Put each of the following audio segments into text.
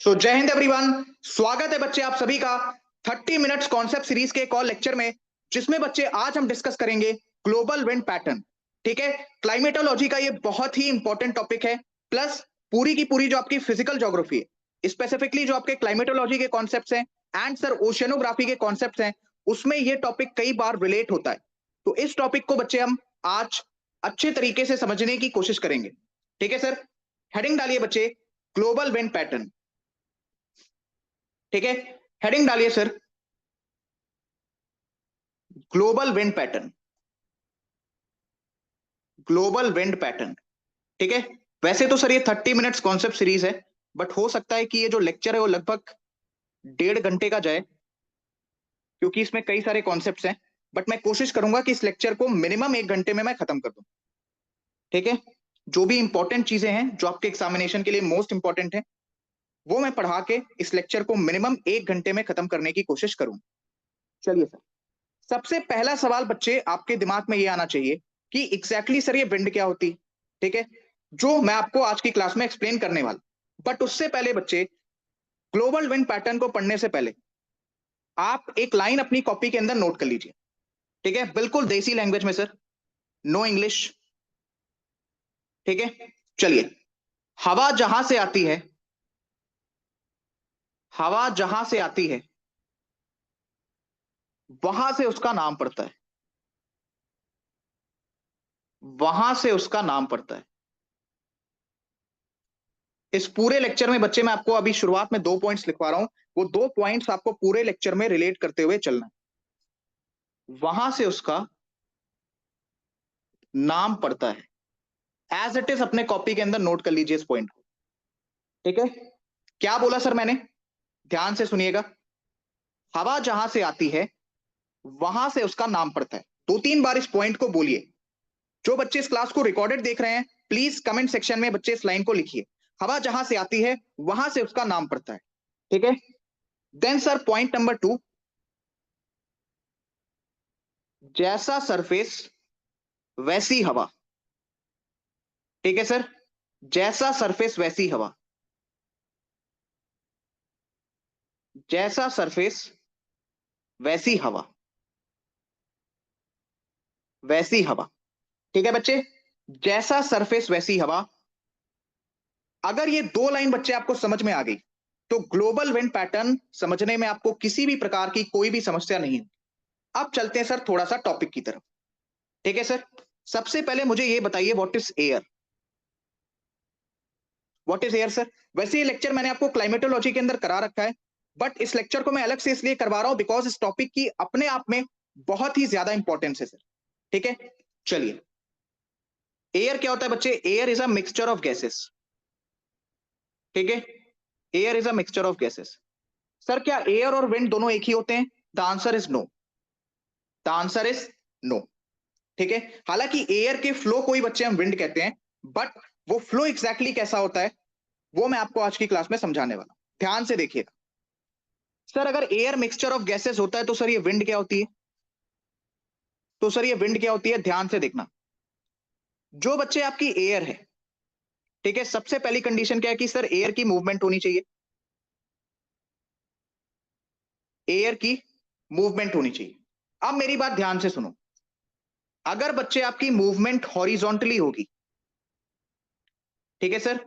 जय हिंद एवरीवन। स्वागत है बच्चे आप सभी का 30 मिनट्स कॉन्सेप्ट सीरीज के एक और लेक्चर में, जिसमें बच्चे आज हम डिस्कस करेंगे ग्लोबल विंड पैटर्न। ठीक है, क्लाइमेटोलॉजी का ये बहुत ही इंपॉर्टेंट टॉपिक है, प्लस पूरी की पूरी जो आपकी फिजिकल ज्योग्राफी है, स्पेसिफिकली जो आपके क्लाइमेटोलॉजी के कॉन्सेप्ट्स हैं एंड सर ओशियनोग्राफी के कॉन्सेप्ट्स हैं, उसमें ये टॉपिक कई बार रिलेट होता है। तो इस टॉपिक को बच्चे हम आज अच्छे तरीके से समझने की कोशिश करेंगे। ठीक है सर, हेडिंग डालिए बच्चे, ग्लोबल विंड पैटर्न। ठीक है, हेडिंग डालिए sir, global wind pattern. Global wind pattern. ठीक है, वैसे तो सर ये 30 मिनट्स कॉन्सेप्ट सीरीज है, बट हो सकता है कि ये जो लेक्चर है वो लगभग 1.5 घंटे का जाए, क्योंकि इसमें कई सारे कॉन्सेप्ट्स हैं। बट मैं कोशिश करूंगा कि इस लेक्चर को मिनिमम 1 घंटे में मैं खत्म कर दूं। ठीक है, जो भी इंपॉर्टेंट चीजें हैं जो आपके एग्जामिनेशन के लिए मोस्ट इंपॉर्टेंट है, वो मैं पढ़ा के इस लेक्चर को मिनिमम 1 घंटे में खत्म करने की कोशिश करूंगा। चलिए सर, सबसे पहला सवाल बच्चे आपके दिमाग में ये आना चाहिए कि एग्जैक्टली सर ये विंड क्या होती है। ठीक है, जो मैं आपको आज की क्लास में एक्सप्लेन करने वाला, बट उससे पहले बच्चे ग्लोबल विंड पैटर्न को पढ़ने से पहले आप एक लाइन अपनी कॉपी के अंदर नोट कर लीजिए। ठीक है, बिल्कुल देसी लैंग्वेज में सर, नो इंग्लिश। ठीक है, चलिए, हवा जहां से आती है, हवा जहां से आती है वहां से उसका नाम पड़ता है, वहां से उसका नाम पड़ता है। इस पूरे लेक्चर में बच्चे मैं आपको अभी शुरुआत में 2 पॉइंट्स लिखवा रहा हूं, वो 2 पॉइंट्स आपको पूरे लेक्चर में रिलेट करते हुए चलना है। वहां से उसका नाम पड़ता है, एज इट इज अपने कॉपी के अंदर नोट कर लीजिए इस पॉइंट को। ठीक है, क्या बोला सर मैंने, ध्यान से सुनिएगा। हवा जहां से आती है वहां से उसका नाम पड़ता है। 2-3 बार इस पॉइंट को बोलिए। जो बच्चे इस क्लास को रिकॉर्डेड देख रहे हैं, प्लीज कमेंट सेक्शन में बच्चे इस लाइन को लिखिए, हवा जहां से आती है वहां से उसका नाम पड़ता है। ठीक है, देन सर पॉइंट नंबर 2, जैसा सरफेस वैसी हवा। ठीक है सर, जैसा सरफेस वैसी हवा, जैसा सरफेस वैसी हवा, वैसी हवा। ठीक है बच्चे, जैसा सरफेस वैसी हवा। अगर ये 2 लाइन बच्चे आपको समझ में आ गई तो ग्लोबल विंड पैटर्न समझने में आपको किसी भी प्रकार की कोई भी समस्या नहीं है। अब चलते हैं सर थोड़ा सा टॉपिक की तरफ। ठीक है सर, सबसे पहले मुझे ये बताइए, what is air. What is air sir. वैसे ये लेक्चर मैंने आपको क्लाइमेटोलॉजी के अंदर करा रखा है, बट इस लेक्चर को मैं अलग से इसलिए करवा रहा हूं बिकॉज इस टॉपिक की अपने आप में बहुत ही ज्यादा इंपॉर्टेंस है सर। ठीक है, चलिए, एयर क्या होता है बच्चे, air is a mixture of gases. ठीक है, air is a mixture of gases. Sir क्या एयर और विंड दोनों एक ही होते हैं, the answer is no. The answer is no. ठीक है, हालांकि एयर के फ्लो को ही बच्चे हम विंड कहते हैं, बट वो फ्लो एग्जैक्टली कैसा होता है वो मैं आपको आज की क्लास में समझाने वाला। ध्यान से देखिएगा सर, अगर एयर मिक्सचर ऑफ गैसेस होता है तो सर ये विंड क्या होती है, तो सर ये विंड क्या होती है, ध्यान से देखना। जो बच्चे आपकी एयर है, ठीक है, सबसे पहली कंडीशन क्या है कि सर एयर की मूवमेंट होनी चाहिए, एयर की मूवमेंट होनी चाहिए। अब मेरी बात ध्यान से सुनो, अगर बच्चे आपकी मूवमेंट हॉरिजॉन्टली होगी, ठीक है सर,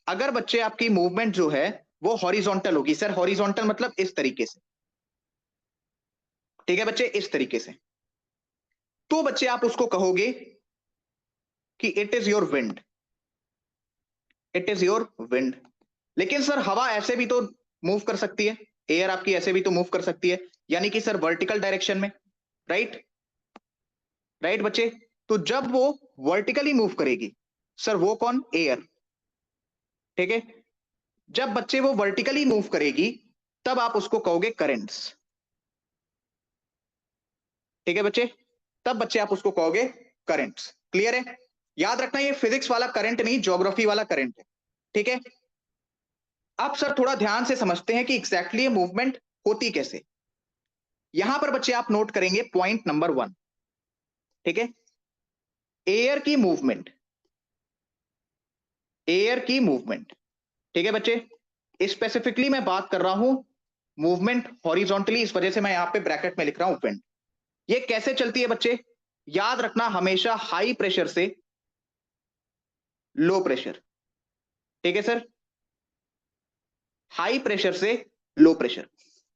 अगर बच्चे आपकी मूवमेंट जो है वो हॉरिजॉन्टल होगी, सर हॉरिजॉन्टल मतलब इस तरीके से, ठीक है बच्चे, इस तरीके से, तो बच्चे आप उसको कहोगे कि it is your wind, it is your wind. लेकिन सर हवा ऐसे भी तो मूव कर सकती है, एयर आपकी ऐसे भी तो मूव कर सकती है, यानी कि सर वर्टिकल डायरेक्शन में, राइट, राइट बच्चे। तो जब वो वर्टिकली मूव करेगी, सर वो कौन, एयर। ठीक है, जब बच्चे वो वर्टिकली मूव करेगी तब आप उसको कहोगे करंट्स। ठीक है बच्चे, तब बच्चे आप उसको कहोगे करंट्स। क्लियर है, याद रखना ये फिजिक्स वाला करंट नहीं, ज्योग्राफी वाला करंट है। ठीक है, अब सर थोड़ा ध्यान से समझते हैं कि एग्जैक्टली ये मूवमेंट होती कैसे। यहां पर बच्चे आप नोट करेंगे पॉइंट नंबर 1। ठीक है, एयर की मूवमेंट, एयर की मूवमेंट। ठीक है बच्चे, स्पेसिफिकली मैं बात कर रहा हूं मूवमेंट हॉरिजॉन्टली, इस वजह से मैं यहां पे ब्रैकेट में लिख रहा हूं विंड। ये कैसे चलती है बच्चे, याद रखना हमेशा हाई प्रेशर से लो प्रेशर, ठीक है सर, हाई प्रेशर से लो प्रेशर।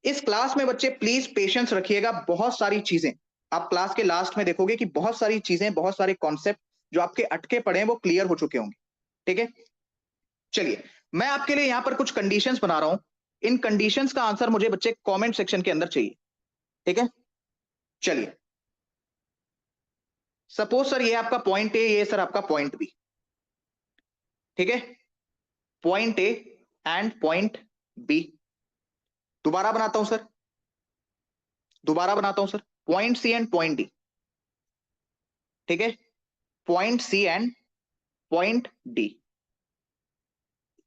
इस क्लास में बच्चे प्लीज पेशेंस रखिएगा, बहुत सारी चीजें आप क्लास के लास्ट में देखोगे कि बहुत सारी चीजें, बहुत सारे कॉन्सेप्ट जो आपके अटके पड़े हैं वो क्लियर हो चुके होंगे, ठीक है। चलिए मैं आपके लिए यहां पर कुछ कंडीशंस बना रहा हूं, इन कंडीशंस का आंसर मुझे बच्चे कमेंट सेक्शन के अंदर चाहिए, ठीक है। चलिए सपोज सर ये आपका पॉइंट ए, ये सर आपका पॉइंट बी, ठीक है, point A and point B. दोबारा बनाता हूं सर, दोबारा बनाता हूं sir, point C and point D, ठीक है, point C and point D.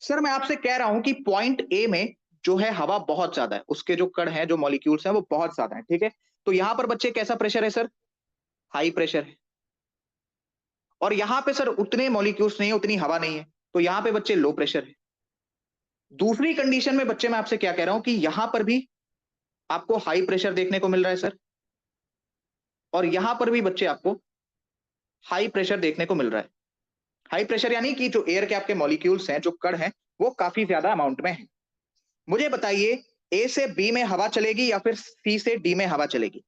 Sir मैं आपसे कह रहा हूं कि पॉइंट ए में जो है हवा बहुत ज्यादा है, उसके जो कण हैं, जो मॉलिक्यूल्स हैं वो बहुत ज्यादा है, ठीक है। तो यहां पर बच्चे कैसा प्रेशर है सर, हाई प्रेशर है। और यहां पे सर उतने मॉलिक्यूल्स नहीं है, उतनी हवा नहीं है, तो यहां पे बच्चे लो प्रेशर है। दूसरी कंडीशन में बच्चे मैं आपसे क्या कह रहा हूं कि यहां पर भी आपको हाई प्रेशर देखने को मिल रहा है सर, और यहां पर भी बच्चे आपको हाई प्रेशर देखने को मिल रहा है। हाई प्रेशर यानी कि जो एयर के आपके मॉलिक्यूल्स हैं, जो कण हैं, वो काफी ज्यादा अमाउंट में है। मुझे बताइए ए से बी में हवा चलेगी या फिर सी से डी में हवा चलेगी?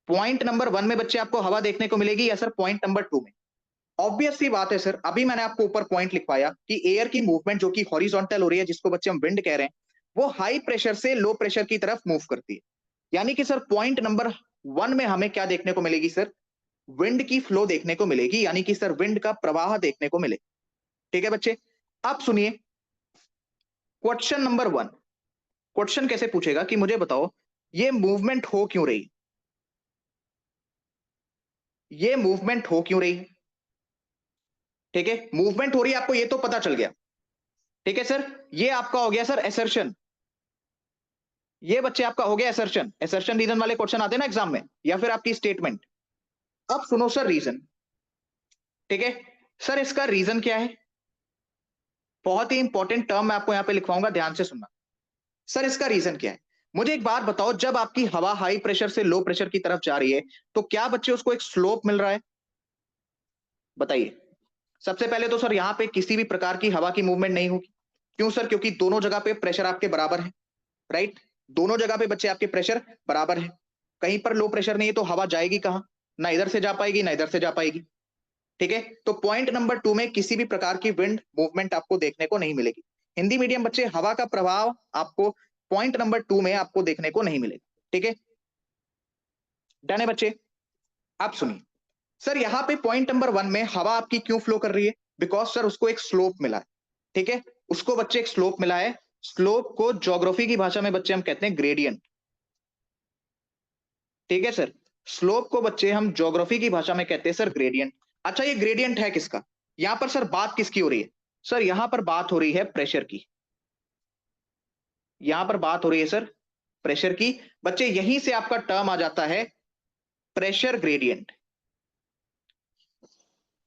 पॉइंट नंबर 1 में बच्चे आपको हवा देखने को मिलेगी या सर पॉइंट नंबर 2 में? ऑब्वियस सी बात है सर, अभी मैंने आपको ऊपर पॉइंट लिखवाया कि एयर की मूवमेंट जो कि हॉरिजॉन्टल हो रही है, जिसको बच्चे हम विंड कह रहे हैं, वो हाई प्रेशर से लो प्रेशर की तरफ मूव करती है। यानी कि सर पॉइंट नंबर 1 में हमें क्या देखने को मिलेगी सर, विंड की फ्लो देखने को मिलेगी, यानी कि सर विंड का प्रवाह देखने को मिलेगा, ठीक है बच्चे। अब सुनिए क्वेश्चन नंबर 1। क्वेश्चन कैसे पूछेगा कि मुझे बताओ ये मूवमेंट हो क्यों रही, ये मूवमेंट हो क्यों रही, ठीक है। मूवमेंट हो रही है आपको ये तो पता चल गया, ठीक है सर। ये आपका हो गया सर एसर्शन, ये बच्चे आपका हो गया एसर्शन। एसर्शन रीजन वाले क्वेश्चन आते हैं ना एग्जाम में, या फिर आपकी स्टेटमेंट। अब सुनो सर रीजन, ठीक है। सर इसका रीजन क्या है, बहुत ही इंपॉर्टेंट टर्म मैं आपको यहां पे लिखवाऊंगा, ध्यान से सुनना। सर इसका रीजन क्या है, मुझे एक बात बताओ, जब आपकी हवा हाई प्रेशर से लो प्रेशर की तरफ जा रही है तो क्या बच्चे उसको एक स्लोप मिल रहा है? बताइए। सबसे पहले तो सर यहां पे किसी भी प्रकार की हवा की मूवमेंट नहीं होगी। क्यों सर? क्योंकि दोनों जगह पे प्रेशर आपके बराबर है, राइट। दोनों जगह पे बच्चे आपके प्रेशर बराबर है। कहीं पर लो प्रेशर नहीं है तो हवा जाएगी कहां? ना इधर से जा पाएगी ना इधर से जा पाएगी, ठीक है। तो पॉइंट नंबर 2 में किसी भी प्रकार की विंड मूवमेंट आपको देखने को नहीं मिलेगी। हिंदी मीडियम बच्चे, हवा का प्रभाव आपको पॉइंट नंबर 2 में आपको देखने को नहीं मिलेगा, ठीक है। डन है बच्चे? आप सुनिए सर, यहां पे पॉइंट नंबर 1 में हवा आपकी क्यों फ्लो कर रही है? बिकॉज सर उसको एक स्लोप मिला है, ठीक है। उसको बच्चे एक स्लोप मिला है। स्लोप को ज्योग्राफी की भाषा में बच्चे हम कहते हैं ग्रेडियंट, ठीक है सर। स्लोप को बच्चे हम ज्योग्राफी की भाषा में कहते हैं सर ग्रेडियंट। अच्छा ये ग्रेडियंट है किसका? यहां पर सर बात किसकी हो रही है? सर यहां पर बात हो रही है प्रेशर की, यहां पर बात हो रही है सर प्रेशर की। बच्चे यहीं से आपका टर्म आ जाता है प्रेशर ग्रेडियंट,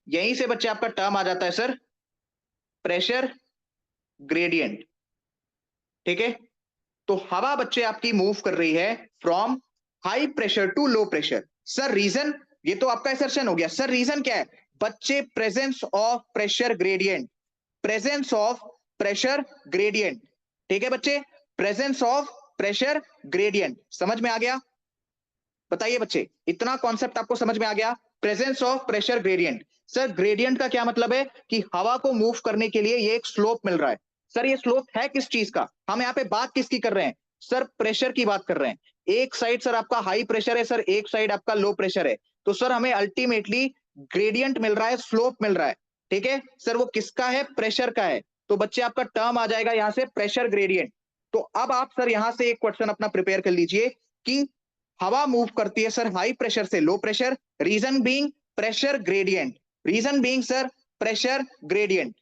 यहीं से बच्चे आपका टर्म आ जाता है सर प्रेशर ग्रेडियंट, ठीक है। तो हवा बच्चे आपकी मूव कर रही है from high pressure to low pressure. Sir reason, ये तो आपका असर्शन हो गया। सर रीजन क्या है बच्चे? Presence of pressure gradient, presence of pressure gradient, ठीक है बच्चे, प्रेजेंस ऑफ प्रेशर ग्रेडियंट। समझ में आ गया? बताइए बच्चे, इतना कॉन्सेप्ट आपको समझ में आ गया? Presence of pressure gradient. Sir gradient का क्या मतलब है कि हवा को मूव करने के लिए ये एक स्लोप मिल रहा है। सर ये स्लोप है किस चीज का? हम यहाँ पे बात किसकी कर रहे हैं? सर प्रेशर की बात कर रहे हैं। एक साइड सर आपका हाई प्रेशर है, सर एक साइड आपका लो प्रेशर है। तो सर हमें अल्टीमेटली ग्रेडियंट मिल रहा है, स्लोप मिल रहा है, ठीक है सर। वो किसका है? प्रेशर का है। तो बच्चे आपका टर्म आ जाएगा यहां से प्रेशर ग्रेडियंट। तो अब आप सर यहां से एक क्वेश्चन अपना प्रिपेयर कर लीजिए कि हवा मूव करती है सर हाई प्रेशर से low pressure, reason being pressure gradient, reason being sir pressure gradient,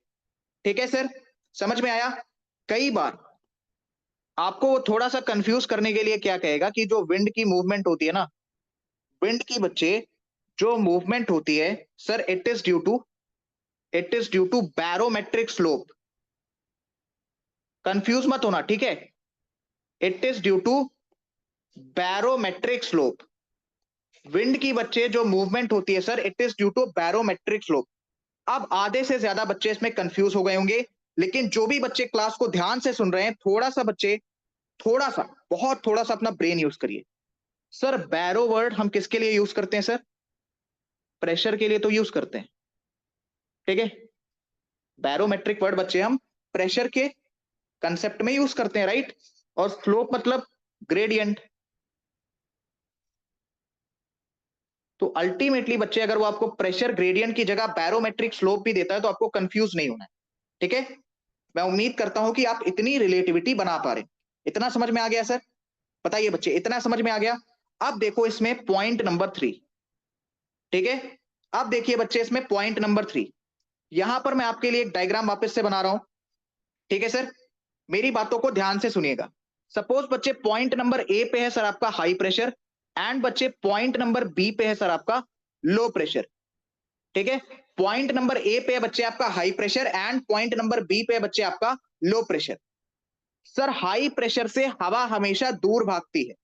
ठीक है सर। समझ में आया? कई बार आपको वो थोड़ा सा कंफ्यूज करने के लिए क्या कहेगा कि जो विंड की मूवमेंट होती है ना, विंड की बच्चे जो मूवमेंट होती है sir, it is due to barometric slope, confuse मत होना, ठीक है। It is due to barometric slope. Wind की बच्चे जो मूवमेंट होती है sir, it is due to barometric slope. अब आधे से ज्यादा बच्चे इसमें कंफ्यूज हो गए होंगे, लेकिन जो भी बच्चे क्लास को ध्यान से सुन रहे हैं, थोड़ा सा बच्चे, थोड़ा सा, बहुत थोड़ा सा अपना ब्रेन यूज करिए। सर बैरो वर्ड हम किसके लिए यूज करते हैं सर? प्रेशर के लिए तो यूज करते हैं, ठीक है। बैरोमेट्रिक वर्ड बच्चे हम प्रेशर के कंसेप्ट में यूज करते हैं, राइट। और स्लोप मतलब ग्रेडियंट। तो अल्टीमेटली बच्चे अगर वो आपको प्रेशर ग्रेडियंट की जगह बैरोमेट्रिक स्लोप भी देता है तो आपको कंफ्यूज नहीं होना है, ठीक है। मैं उम्मीद करता हूं कि आप इतनी रिलेटिविटी बना पा रहे हैं। इतना समझ में आ गया सर? बताइए बच्चे, इतना समझ में आ गया? अब देखो इसमें पॉइंट नंबर 3, ठीक है। अब देखिए बच्चे इसमें पॉइंट नंबर 3, यहां पर मैं आपके लिए एक डायग्राम वापस से बना रहा हूं, ठीक है सर। मेरी बातों को ध्यान से सुनिएगा। सपोज बच्चे पॉइंट नंबर ए पे है सर आपका हाई प्रेशर, एंड बच्चे पॉइंट नंबर बी पे है सर आपका लो प्रेशर, ठीक है। पॉइंट नंबर ए पे है बच्चे आपका high pressure, and point number B पे है बच्चे आपका low pressure. Sir high pressure से हवा हमेशा दूर भागती है।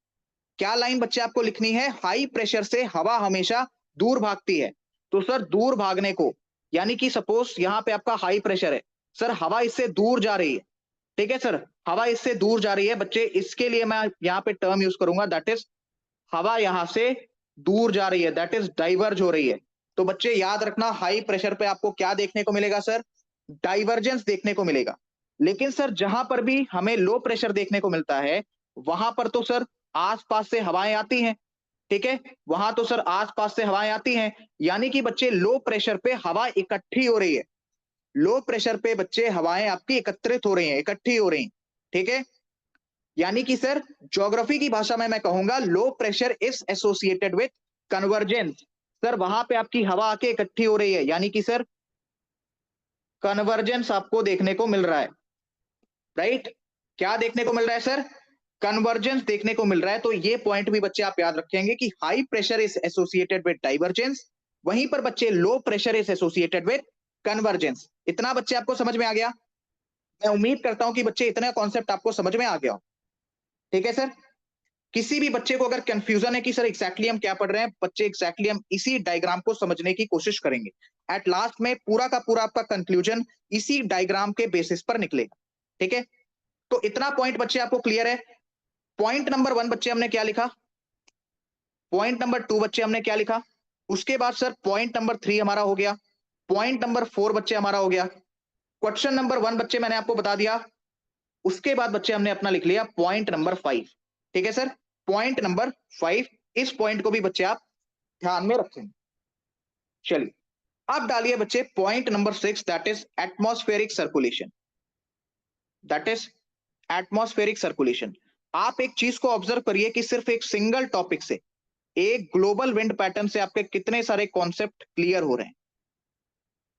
क्या लाइन बच्चे आपको लिखनी है? हाई प्रेशर से हवा हमेशा दूर भागती है। तो सर दूर भागने को, यानी कि सपोज यहां पे आपका हाई प्रेशर है, सर हवा इससे दूर जा रही है, ठीक है सर। हवा इससे दूर जा रही है बच्चे, इसके लिए मैं यहाँ पे टर्म यूज करूंगा, दैट इज हवा यहां से दूर जा रही है, दैट इज डाइवर्ज हो रही है। तो बच्चे याद रखना, हाई प्रेशर पे आपको क्या देखने को मिलेगा सर? डाइवर्जेंस देखने को मिलेगा। लेकिन सर जहां पर भी हमें लो प्रेशर देखने को मिलता है, वहां पर तो सर आसपास से हवाएं आती हैं, ठीक है। वहां तो सर आसपास से हवाएं आती हैं, यानी कि बच्चे लो प्रेशर पे हवा इकट्ठी हो रही है। लो प्रेशर पे बच्चे हवाएं आपकी एकत्रित हो रही हैं, इकट्ठी हो रही हैं, ठीक है। यानी कि सर ज्योग्राफी की भाषा में मैं कहूंगा low pressure is associated with convergence. Sir वहां पे आपकी हवा आके इकट्ठी हो रही है, यानी कि सर कन्वर्जेंस आपको देखने को मिल रहा है, राइट। क्या देखने को मिल रहा है सर? कन्वर्जेंस देखने को मिल रहा है। तो ये पॉइंट भी बच्चे आप याद रखेंगे कि high pressure is associated with divergence, वहीं पर बच्चे low pressure is associated with convergence. इतना बच्चे आपको समझ में आ गया? मैं उम्मीद करता हूं कि बच्चे इतना कॉन्सेप्ट आपको समझ में आ गया हो, ठीक है सर। किसी भी बच्चे को अगर कंफ्यूजन है कि सर एग्जैक्टली हम क्या पढ़ रहे हैं, बच्चे एग्जैक्टली हम इसी डायग्राम को समझने की कोशिश करेंगे। एट लास्ट में पूरा का पूरा आपका कंक्लूजन इसी डायग्राम के बेसिस पर निकलेगा, ठीक है। तो इतना पॉइंट बच्चे आपको क्लियर है? पॉइंट नंबर 1 बच्चे हमने क्या लिखा, पॉइंट नंबर 2 बच्चे हमने क्या लिखा, उसके बाद सर पॉइंट नंबर 3 हमारा हो गया, पॉइंट नंबर 4 बच्चे हमारा हो गया, क्वेश्चन नंबर 1 बच्चे मैंने आपको बता दिया। उसके बाद बच्चे हमने अपना लिख लिया पॉइंट नंबर 5, ठीक है सर। पॉइंट नंबर 5, इस पॉइंट को भी बच्चे आप ध्यान में रखें। चलिए अब डालिए बच्चे point number 6, that is atmospheric circulation, that is atmospheric circulation. आप एक चीज को ऑब्जर्व करिए कि सिर्फ एक सिंगल टॉपिक से, एक ग्लोबल विंड पैटर्न से आपके कितने सारे कॉन्सेप्ट क्लियर हो रहे हैं,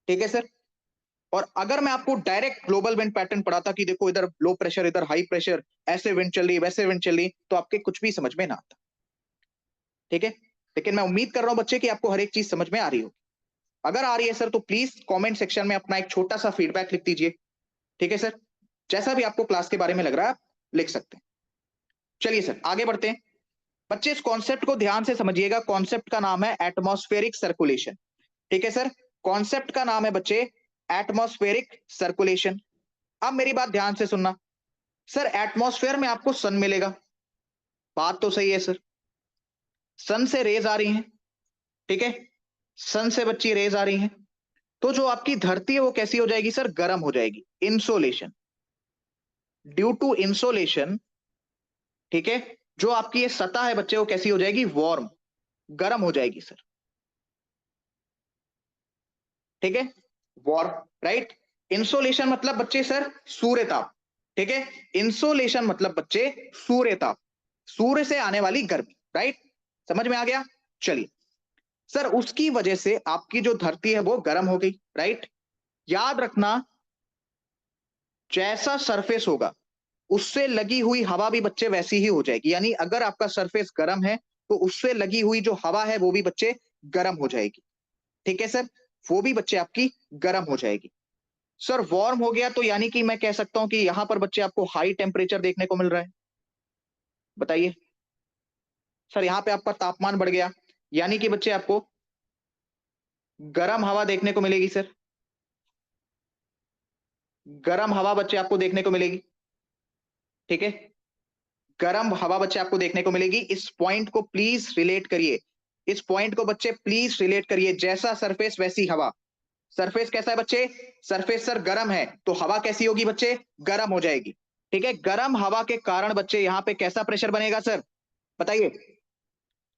ठीक है सर। और अगर मैं आपको डायरेक्ट ग्लोबल विंड पैटर्न पढ़ाता कि देखो इधर लो प्रेशर इधर हाई प्रेशर, ऐसे विंड चल रही वैसे विंड चल रही, तो आपके कुछ भी समझ में ना आता, ठीक है। लेकिन मैं उम्मीद कर रहा हूं बच्चे कि आपको हर एक चीज समझ में आ रही हो। अगर आ रही है सर तो प्लीज कमेंट सेक्शन में अपना एक छोटा सा फीडबैक लिख दीजिए, ठीक है सर। जैसा भी आपको क्लास के बारे में लग रहा है आप लिख सकते हैं। चलिए सर आगे बढ़ते हैं। बच्चे इस कॉन्सेप्ट को ध्यान से समझिएगा, कॉन्सेप्ट का नाम है एटमॉस्फेरिक सर्कुलेशन, ठीक है सर। कॉन्सेप्ट का नाम है बच्चे एटमॉस्फेरिक सर्कुलेशन। अब मेरी बात ध्यान से सुनना। सर एटमॉस्फेयर में आपको सन मिलेगा, बात तो सही है सर। सन से रेज आ रही हैं, ठीक है। सन से बच्ची रेज आ रही हैं, तो जो आपकी धरती है वो कैसी हो जाएगी सर? गर्म हो जाएगी, इंसोलेशन। ड्यू टू इंसोलेशन, ठीक है, जो आपकी ये सतह है बच्चे वो कैसी हो जाएगी? वार्म, गर्म हो जाएगी सर, ठीक है। Warm, right. इंसोलेशन मतलब बच्चे सर सूर्य ताप, ठीक है। इंसोलेशन मतलब बच्चे सूर्य ताप, सूर्य से आने वाली गर्मी, राइट। समझ में आ गया? चलिए सर उसकी वजह से आपकी जो धरती है वो गर्म हो गई, राइट। याद रखना जैसा सरफेस होगा उससे लगी हुई हवा भी बच्चे वैसी ही हो जाएगी, यानी अगर आपका सरफेस गर्म है तो उससे लगी हुई जो हवा है वो भी बच्चे गर्म हो जाएगी, ठीक है सर। वो भी बच्चे आपकी गर्म हो जाएगी। सर वार्म हो गया तो यानी कि मैं कह सकता हूं कि यहां पर बच्चे आपको हाई टेम्परेचर देखने को मिल रहा है। बताइए सर, यहां पे आपका तापमान बढ़ गया, यानी कि बच्चे आपको गर्म हवा देखने को मिलेगी सर। गर्म हवा बच्चे आपको देखने को मिलेगी, ठीक है। गर्म हवा बच्चे आपको देखने को मिलेगी। इस पॉइंट को प्लीज रिलेट करिए, इस पॉइंट को बच्चे प्लीज रिलेट करिए। जैसा सरफेस वैसी हवा। सरफेस कैसा है बच्चे? सरफेस सर गर्म है तो हवा कैसी होगी बच्चे? गर्म हो जाएगी, ठीक है। गर्म हवा के कारण बच्चे यहां पे कैसा प्रेशर बनेगा सर? बताइए।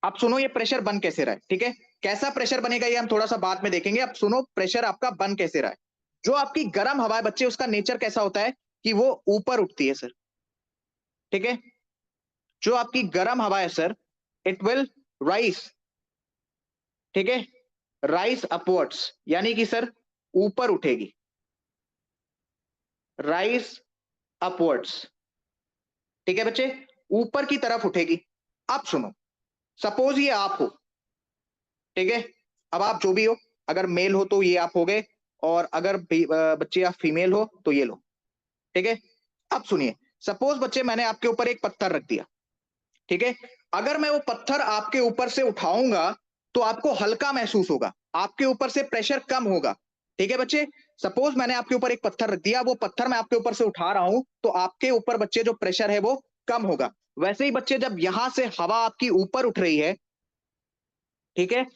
आप सुनो, ये प्रेशर बन कैसे रहा है, ठीक है। कैसा प्रेशर बनेगा ये हम थोड़ा सा बाद में देखेंगे। अब सुनो प्रेशर आपका बन कैसे रहा है। जो आपकी गर्म हवा है बच्चे, उसका नेचर कैसा होता है कि वो ऊपर उठती है सर, ठीक है। जो आपकी गर्म हवा है सर, इट विल राइज, ठीक है, राइज अपवर्ड्स, यानी कि सर ऊपर उठेगी, राइज अपवर्ड्स, ठीक है बच्चे, ऊपर की तरफ उठेगी। अब सुनो, सपोज ये आप हो, ठीक है। अब आप जो भी हो, अगर मेल हो तो ये आप हो गए, और अगर बच्चे आप फीमेल हो तो ये लो, ठीक है। अब सुनिए, सपोज बच्चे मैंने आपके ऊपर एक पत्थर रख दिया, ठीक है। अगर मैं वो पत्थर आपके ऊपर से उठाऊंगा तो आपको हल्का महसूस होगा, आपके ऊपर से प्रेशर कम होगा, ठीक है बच्चे। सपोज मैंने आपके ऊपर एक पत्थर रख दिया, वो पत्थर मैं आपके ऊपर से उठा रहा हूं तो आपके ऊपर बच्चे जो प्रेशर है वो कम होगा। वैसे ही बच्चे जब यहां से हवा आपकी ऊपर उठ रही है, ठीक है,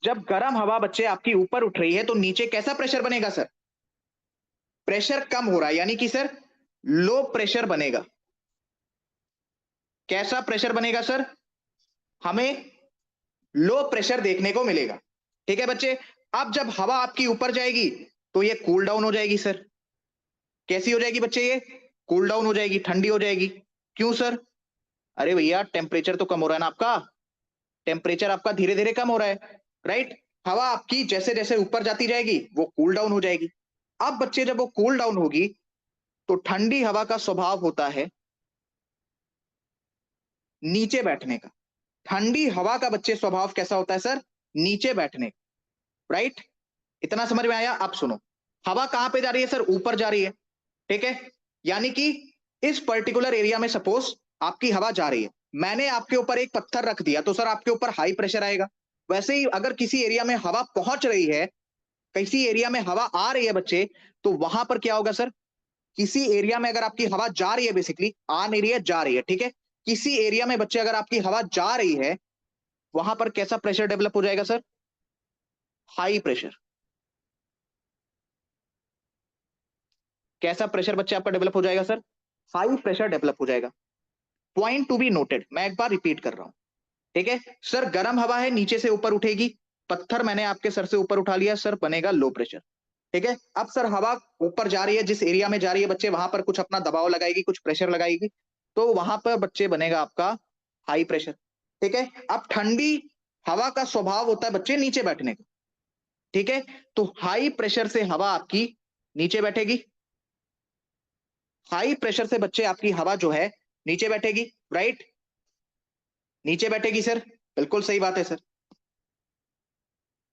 जब गर्म हवा बच्चे आपकी ऊपर उठ रही है तो नीचे कैसा प्रेशर बनेगा सर? प्रेशर कम हो रहा है, यानी कि सर लो प्रेशर बनेगा। कैसा प्रेशर बनेगा सर? हमें लो प्रेशर देखने को मिलेगा, ठीक है बच्चे। अब जब हवा आपकी ऊपर जाएगी तो ये कूल डाउन हो जाएगी सर। कैसी हो जाएगी बच्चे? ये कूल डाउन हो जाएगी, ठंडी हो जाएगी। क्यों सर? अरे भैया टेम्परेचर तो कम हो रहा है ना आपका, टेम्परेचर आपका धीरे धीरे कम हो रहा है, राइट। हवा आपकी जैसे जैसे ऊपर जाती जाएगी वो कूल डाउन हो जाएगी। अब बच्चे जब वो कूल डाउन होगी तो ठंडी हवा का स्वभाव होता है नीचे बैठने का। ठंडी हवा का बच्चे स्वभाव कैसा होता है सर? नीचे बैठने का, राइट। इतना समझ में आया? अब सुनो, हवा कहां पे जा रही है सर? ऊपर जा रही है, ठीक है। यानी कि इस पर्टिकुलर एरिया में सपोज आपकी हवा जा रही है, मैंने आपके ऊपर एक पत्थर रख दिया तो सर आपके ऊपर हाई प्रेशर आएगा। वैसे ही अगर किसी एरिया में हवा पहुंच रही है, किसी एरिया में हवा आ रही है बच्चे, तो वहां पर क्या होगा सर? किसी एरिया में अगर आपकी हवा जा रही है, बेसिकली आ नहीं रही है, जा रही है, ठीक है। किसी एरिया में बच्चे अगर आपकी हवा जा रही है, वहां पर कैसा प्रेशर डेवलप हो जाएगा सर? High pressure. कैसा प्रेशर बच्चे आपका डेवलप हो जाएगा सर? हाई प्रेशर डेवलप हो जाएगा। पॉइंट टू बी नोटेड, मैं एक बार रिपीट कर रहा हूं, ठीक है। सर गर्म हवा है, नीचे से ऊपर उठेगी, पत्थर मैंने आपके सर से ऊपर उठा लिया, सर बनेगा लो प्रेशर, ठीक है। अब सर हवा ऊपर जा रही है, जिस एरिया में जा रही है बच्चे वहां पर कुछ अपना दबाव लगाएगी, कुछ प्रेशर लगाएगी, तो वहां पर बच्चे बनेगा आपका हाई प्रेशर, ठीक है। अब ठंडी हवा का स्वभाव होता है बच्चे नीचे बैठने का, ठीक है। तो हाई प्रेशर से हवा आपकी नीचे बैठेगी, हाई प्रेशर से बच्चे आपकी हवा जो है नीचे बैठेगी, राइट। नीचे बैठेगी सर, बिल्कुल सही बात है सर।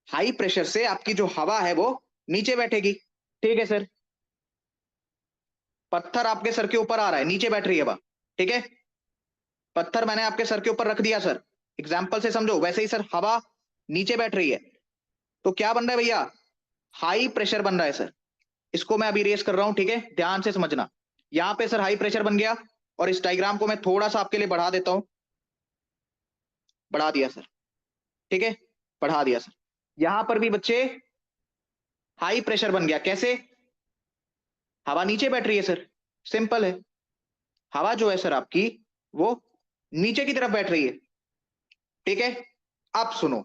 हाई प्रेशर से आपकी जो हवा है वो नीचे बैठेगी, ठीक है सर। पत्थर आपके सर के ऊपर आ रहा है, नीचे बैठ रही है हवा, ठीक है। पत्थर मैंने आपके सर के ऊपर रख दिया सर, एग्जाम्पल से समझो। वैसे ही सर हवा नीचे बैठ रही है तो क्या बन रहा है भैया? हाई प्रेशर बन रहा है सर। इसको मैं अभी रेस कर रहा हूं, ठीक है, ध्यान से समझना। यहां पे सर हाई प्रेशर बन गया, और इस डायग्राम को मैं थोड़ा सा आपके लिए बढ़ा देता हूं। बढ़ा दिया सर, ठीक है, बढ़ा दिया सर। यहां पर भी बच्चे हाई प्रेशर बन गया। कैसे? हवा नीचे बैठ रही है सर, सिंपल है। हवा जो है सर आपकी वो नीचे की तरफ बैठ रही है, ठीक है। अब सुनो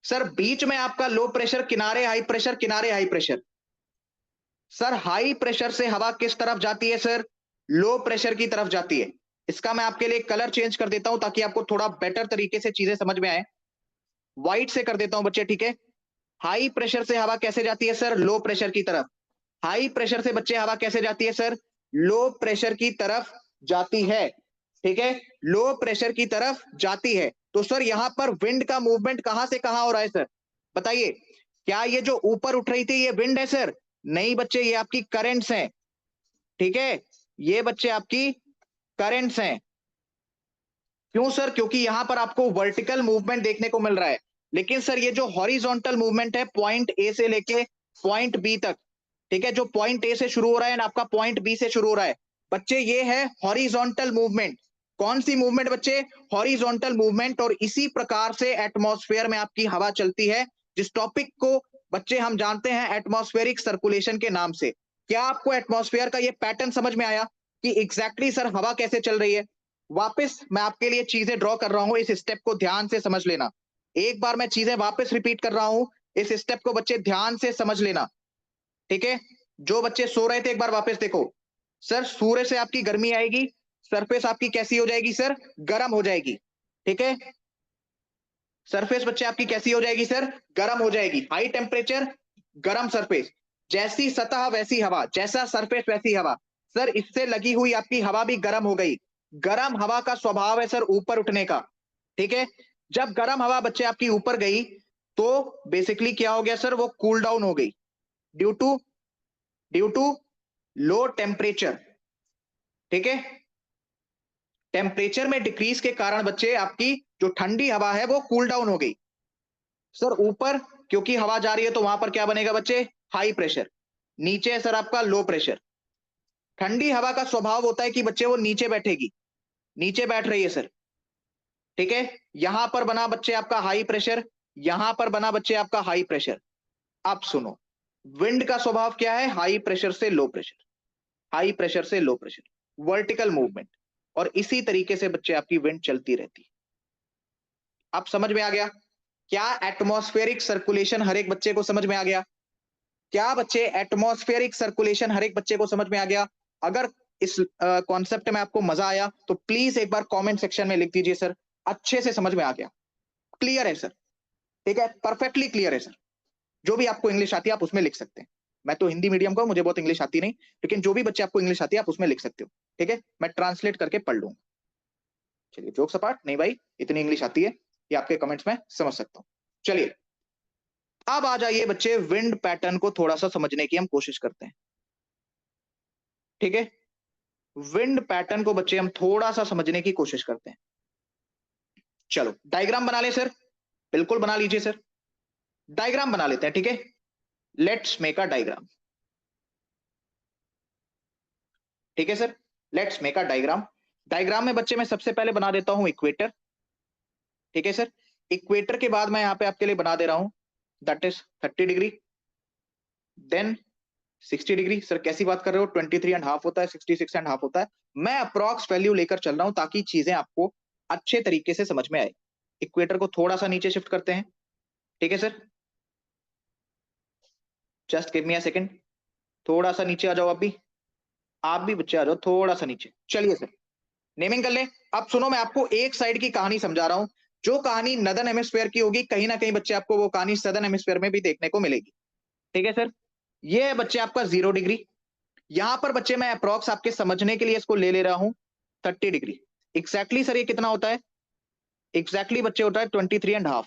सर, बीच में आपका लो प्रेशर, किनारे हाई प्रेशर, किनारे high pressure. Sir high pressure से हवा किस तरफ जाती है सर? लो प्रेशर की तरफ जाती है। इसका मैं आपके लिए कलर चेंज कर देता हूं ताकि आपको थोड़ा बेटर तरीके से चीजें समझ में आए। व्हाइट से कर देता हूं बच्चे, ठीक है। हाई प्रेशर से हवा कैसे जाती है सर? लो प्रेशर की तरफ। हाई प्रेशर से बच्चे हवा कैसे जाती है सर? लो प्रेशर की तरफ जाती है, ठीक है। लो प्रेशर की तरफ जाती है। तो सर यहां पर विंड का मूवमेंट कहां से कहां हो रहा है सर? बताइए। क्या ये जो ऊपर उठ रही थी ये विंड है सर? नहीं बच्चे, ये आपकी करंट्स हैं, ठीक है, ये बच्चे आपकी करंट्स हैं। क्यों सर? क्योंकि यहां पर आपको वर्टिकल मूवमेंट देखने को मिल रहा है, लेकिन सर ये जो हॉरिजॉन्टल मूवमेंट है पॉइंट ए से लेके पॉइंट बी तक, ठीक है, जो पॉइंट ए से शुरू हो रहा है एंड आपका पॉइंट बी से शुरू हो रहा है बच्चे, ये है हॉरिजॉन्टल मूवमेंट। कौन सी मूवमेंट बच्चे? Horizontal movement. और इसी प्रकार से एटमॉस्फेयर में आपकी हवा चलती है, जिस टॉपिक को बच्चे हम जानते हैं एटमॉस्फेरिक सर्कुलेशन के नाम से। क्या आपको एटमॉस्फेयर का ये पैटर्न समझ में आया कि एग्जैक्टली सर हवा कैसे चल रही है? वापस मैं आपके लिए चीजें ड्रॉ कर रहा हूं, इस स्टेप को ध्यान से समझ लेना। एक बार मैं चीजें वापस रिपीट कर रहा हूं, इस स्टेप को बच्चे ध्यान से समझ लेना, ठीक है? जो बच्चे सो रहे थे एक बार वापस देखो। सर सूर्य से आपकी गर्मी आएगी, सरफेस आपकी कैसी हो जाएगी सर? गर्म हो जाएगी, ठीक है? सरफेस बच्चे आपकी कैसी हो जाएगी सर? गर्म हो जाएगी। हाई टेम्परेचर, गर्म सरफेस, जैसी सतह वैसी हवा, जैसा सरफेस वैसी हवा। सर इससे लगी हुई आपकी हवा भी गर्म हो गई। गर्म हवा का स्वभाव है सर ऊपर उठने का, ठीक है? जब गर्म हवा बच्चे आपकी ऊपर गई तो बेसिकली क्या हो गया सर? वो कूल डाउन हो गई ड्यू टू लो टेम्परेचर, ठीक है? टेम्परेचर में डिक्रीज के कारण बच्चे आपकी जो ठंडी हवा है वो कूल डाउन हो गई। सर ऊपर क्योंकि हवा जा रही है तो वहां पर क्या बनेगा बच्चे? High pressure. नीचे है सर आपका लो प्रेशर। ठंडी हवा का स्वभाव होता है कि बच्चे वो नीचे बैठेगी, नीचे बैठ रही है सर, ठीक है? यहां पर बना बच्चे आपका हाई प्रेशर, यहां पर बना बच्चे आपका हाई प्रेशर। अब सुनो, विंड का स्वभाव क्या है? हाई प्रेशर से लो प्रेशर, हाई प्रेशर से लो प्रेशर, वर्टिकल मूवमेंट। और इसी तरीके से बच्चे आपकी विंड चलती रहती है। अब समझ में आ गया? क्या एटमॉस्फेरिक सर्कुलेशन हर एक बच्चे को समझ में आ गया? क्या बच्चे एटमॉस्फेरिक सर्कुलेशन हर एक बच्चे को समझ में आ गया? अगर इस कॉन्सेप्ट में आपको मजा आया तो प्लीज एक बार कमेंट सेक्शन में लिख दीजिए सर अच्छे से समझ में आ गया, क्लियर है सर, ठीक है, परफेक्टली क्लियर है सर। जो भी आपको इंग्लिश आती है आप उसमें लिख सकते हैं। मैं तो हिंदी मीडियम का हूं, मुझे बहुत इंग्लिश आती नहीं, लेकिन जो भी बच्चे आपको इंग्लिश आती है आप उसमें लिख सकते हो, ठीक है? मैं ट्रांसलेट करके पढ़ लूंगा। चलिए जोक्स अपार्ट, नहीं भाई इतनी इंग्लिश आती है, ये आपके कमेंट्स में समझ सकता हूं। चलिए अब आ जाइए बच्चे, विंड पैटर्न को थोड़ा सा समझने की हम कोशिश करते हैं, ठीक है? विंड पैटर्न को बच्चे हम थोड़ा सा समझने की कोशिश करते हैं। चलो डायग्राम बना ले सर, बिल्कुल बना लीजिए सर, डायग्राम बना लेते हैं, ठीक है? लेट्स मेक अ डायग्राम, ठीक है sir, let's make a diagram. Diagram में बच्चे मैं सबसे पहले बना देता हूं इक्वेटर, ठीक है सर? इक्वेटर के बाद मैं यहां पे आपके लिए बना दे रहा हूं that is 30 degree, then 60 degree. Sir कैसी बात कर रहे हो? 23.5 होता है, 66.5 होता है। मैं अप्रॉक्स वैल्यू लेकर चल रहा हूं ताकि चीजें आपको अच्छे तरीके से समझ में आए। इक्वेटर को थोड़ा सा नीचे शिफ्ट करते हैं, ठीक है sir? Just give me a second, थोड़ा सा नीचे आ जाओ आप भी बच्चे आ जाओ थोड़ा सा नीचे। चलिए सर नेमिंग कर ले। अब सुनो, मैं आपको एक साइड की कहानी समझा रहा हूं, जो कहानी नदर्न हेमिस्फीयर की होगी कहीं ना कहीं बच्चे आपको वो कहानी सदर्न हेमिस्फीयर में भी देखने को मिलेगी, ठीक है सर? ये है बच्चे आपका 0 डिग्री। यहां पर बच्चे मैं अप्रॉक्स आपके समझने के लिए इसको ले रहा हूं 30 डिग्री। एग्जैक्टली सर ये कितना होता है? एग्जैक्टली बच्चे होता है 23.5।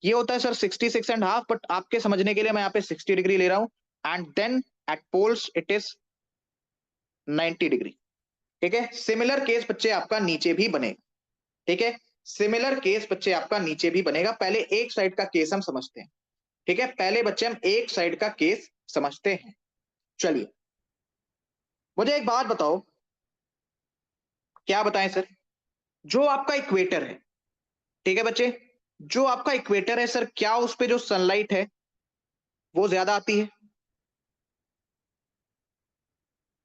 ये होता है सर 66.5, बट आपके समझने के लिए मैं यहाँ पे 60 डिग्री ले रहा हूं। And then at poles it is 90 degree, ठीक है? सिमिलर केस बच्चे आपका नीचे भी बनेगा, ठीक है? सिमिलर केस बच्चे आपका नीचे भी बनेगा। पहले एक साइड का केस हम समझते हैं, ठीक है? पहले बच्चे हम एक साइड का केस समझते हैं। चलिए मुझे एक बात बताओ, क्या बताएं सर? जो आपका इक्वेटर है, ठीक है बच्चे, जो आपका इक्वेटर है सर, क्या उस पे जो सनलाइट है वो ज्यादा आती है?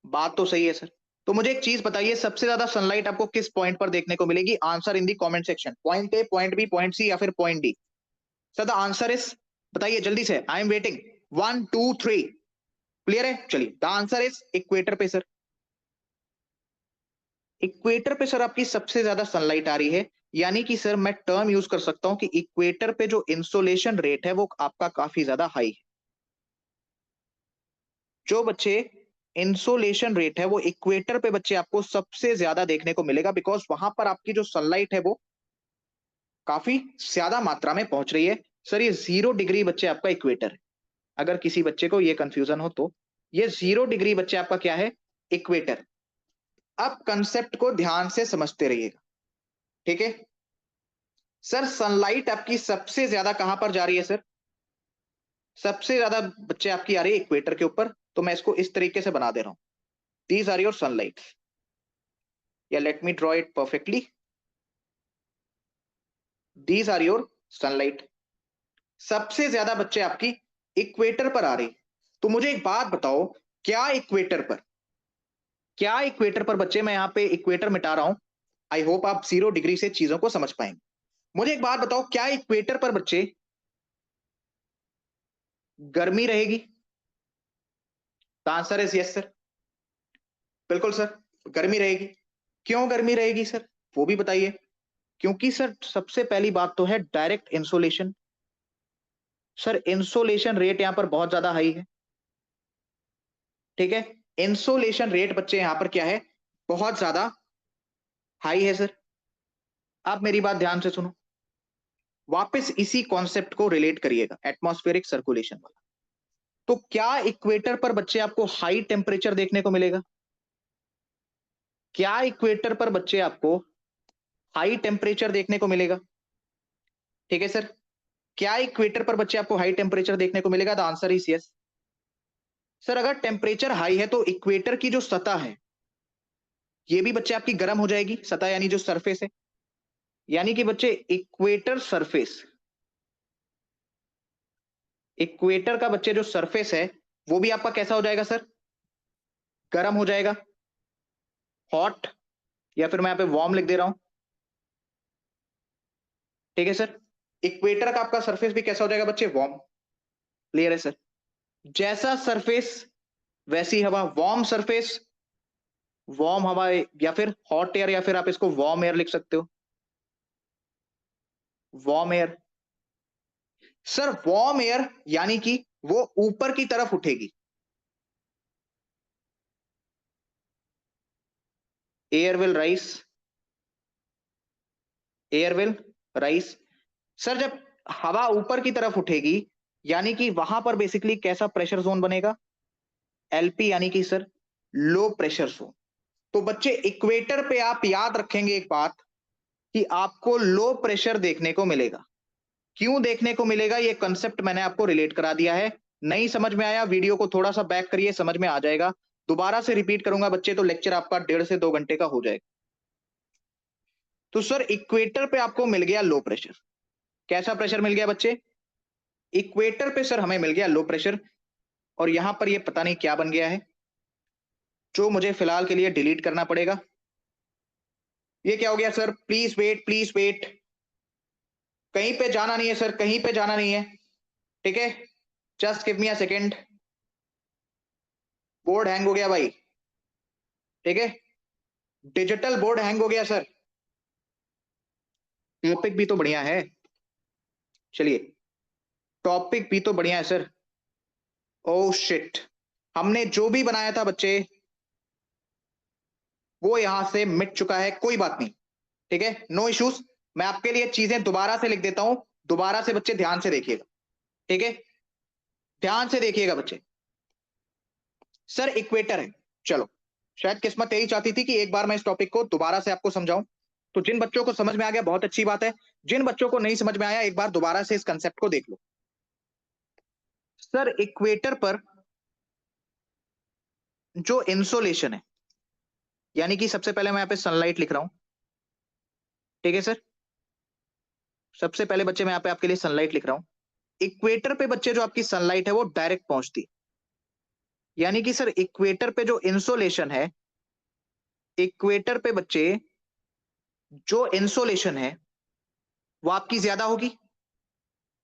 बात तो सही है सर। तो मुझे एक चीज बताइए, सबसे ज्यादा सनलाइट आपको किस पॉइंट पर देखने को मिलेगी? Answer in the comment section. Point A, point B, point C या फिर point D? Sir the answer is, बताइए जल्दी से, आई एम वेटिंग। 1 2 3, क्लियर है? चलिए द आंसर इज इक्वेटर पे सर। इक्वेटर पे सर आपकी सबसे ज्यादा सनलाइट आ रही है, यानी कि सर मैं टर्म यूज कर सकता हूं कि इक्वेटर पे जो इंसोलेशन रेट है वो आपका काफी ज्यादा हाई है। जो बच्चे इंसोलेशन रेट है वो इक्वेटर पे बच्चे आपको सबसे ज्यादा देखने को मिलेगा, बिकॉज वहां पर आपकी जो सनलाइट है वो काफी ज्यादा मात्रा में पहुंच रही है। सर ये 0 डिग्री बच्चे आपका इक्वेटर है, अगर किसी बच्चे को ये कंफ्यूजन हो तो। ये 0 डिग्री बच्चे आपका क्या है? इक्वेटर। अब कंसेप्ट को ध्यान से समझते रहिएगा, ठीक है? सर सनलाइट आपकी सबसे ज्यादा कहां पर जा रही है सर? सबसे ज्यादा बच्चे आपकी आ रही है इक्वेटर के ऊपर, तो मैं इसको इस तरीके से बना दे रहा हूं। दीज आर योर सनलाइट, या let me draw it perfectly. These are your sunlight. सबसे ज्यादा बच्चे आपकी इक्वेटर पर आ रही। तो मुझे एक बात बताओ, क्या इक्वेटर पर, क्या इक्वेटर पर बच्चे, मैं यहां पे इक्वेटर मिटा रहा हूं, आई होप आप 0 डिग्री से चीजों को समझ पाएंगे। मुझे एक बात बताओ, क्या इक्वेटर पर बच्चे गर्मी रहेगी? The answer is yes sir. बिल्कुल सर, गर्मी रहेगी। क्यों गर्मी रहेगी सर, वो भी बताइए। क्योंकि सर सबसे पहली बात तो है direct insolation. Sir insolation rate यहां पर बहुत ज्यादा हाई है, ठीक है? इंसोलेशन रेट बच्चे यहां पर क्या है? बहुत ज्यादा हाई है सर। आप मेरी बात ध्यान से सुनो, वापस इसी कॉन्सेप्ट को रिलेट करिएगा, एटमॉस्फेरिक सर्कुलेशन वाला। तो क्या इक्वेटर पर बच्चे आपको हाई टेम्परेचर देखने को मिलेगा? क्या इक्वेटर पर बच्चे आपको हाई टेम्परेचर देखने को मिलेगा? ठीक है सर, क्या इक्वेटर पर बच्चे आपको हाई टेम्परेचर देखने को मिलेगा? The answer is yes. Sir अगर टेम्परेचर हाई है तो इक्वेटर की जो सतह है ये भी बच्चे आपकी गर्म हो जाएगी, सतह यानी जो सरफेस है। यानी कि बच्चे इक्वेटर सरफेस, इक्वेटर का बच्चे जो सरफेस है वो भी आपका कैसा हो जाएगा सर? गर्म हो जाएगा, हॉट, या फिर मैं यहां पे वार्म लिख दे रहा हूं, ठीक है सर? इक्वेटर का आपका सरफेस भी कैसा हो जाएगा बच्चे? वार्म। क्लियर है सर? जैसा सरफेस वैसी हवा, वार्म सरफेस वार्म हवा, या फिर हॉट एयर, या फिर आप इसको वार्म एयर लिख सकते हो, warm air. Sir warm air यानी कि वो ऊपर की तरफ उठेगी, air will rice, air will rice. Sir जब हवा ऊपर की तरफ उठेगी यानी कि वहां पर बेसिकली कैसा प्रेशर जोन बनेगा? एलपी, यानी कि सर लो प्रेशर जोन। तो बच्चे इक्वेटर पे आप याद रखेंगे एक बात, कि आपको लो प्रेशर देखने को मिलेगा। क्यों देखने को मिलेगा, ये कंसेप्ट मैंने आपको रिलेट करा दिया है। नहीं समझ में आया, वीडियो को थोड़ा सा बैक करिए, समझ में आ जाएगा। दोबारा से रिपीट करूंगा बच्चे तो लेक्चर आपका 1.5 से 2 घंटे का हो जाएगा। तो सर इक्वेटर पे आपको मिल गया लो प्रेशर। कैसा प्रेशर मिल गया बच्चे? इक्वेटर पे सर हमें मिल गया लो प्रेशर। और यहां पर ये पता नहीं क्या बन गया है, जो मुझे फिलहाल के लिए डिलीट करना पड़ेगा। ये क्या हो गया sir? Please wait, please wait. कहीं पे जाना नहीं है सर, कहीं पे जाना नहीं है, ठीक है? Just give me a second. Board hang हो गया भाई, ठीक है? डिजिटल बोर्ड हैंग हो गया सर। टॉपिक भी तो बढ़िया है, चलिए, टॉपिक भी तो बढ़िया है सर। ओ शिट, हमने जो भी बनाया था बच्चे वो यहां से मिट चुका है, कोई बात नहीं, ठीक है? No issues. मैं आपके लिए चीजें दोबारा से लिख देता हूं, दोबारा से बच्चे ध्यान से देखिएगा, ठीक है? ध्यान से देखिएगा बच्चे। सर इक्वेटर है, चलो, शायद किस्मत यही चाहती थी कि एक बार मैं इस टॉपिक को दोबारा से आपको समझाऊं। तो जिन बच्चों को समझ में आ गया बहुत अच्छी बात है, जिन बच्चों को नहीं समझ में आया एक बार दोबारा से इस कंसेप्ट को देख लो। सर इक्वेटर पर जो इंसोलेशन है, यानी कि सबसे पहले मैं यहाँ पे सनलाइट लिख रहा हूं, ठीक है सर? सबसे पहले बच्चे मैं यहाँ पे आपके लिए सनलाइट लिख रहा हूं। इक्वेटर पे बच्चे जो आपकी सनलाइट है वो डायरेक्ट पहुंचती है, यानी कि सर इक्वेटर पे जो इंसोलेशन है, इक्वेटर पे बच्चे जो इंसोलेशन है वो आपकी ज्यादा होगी।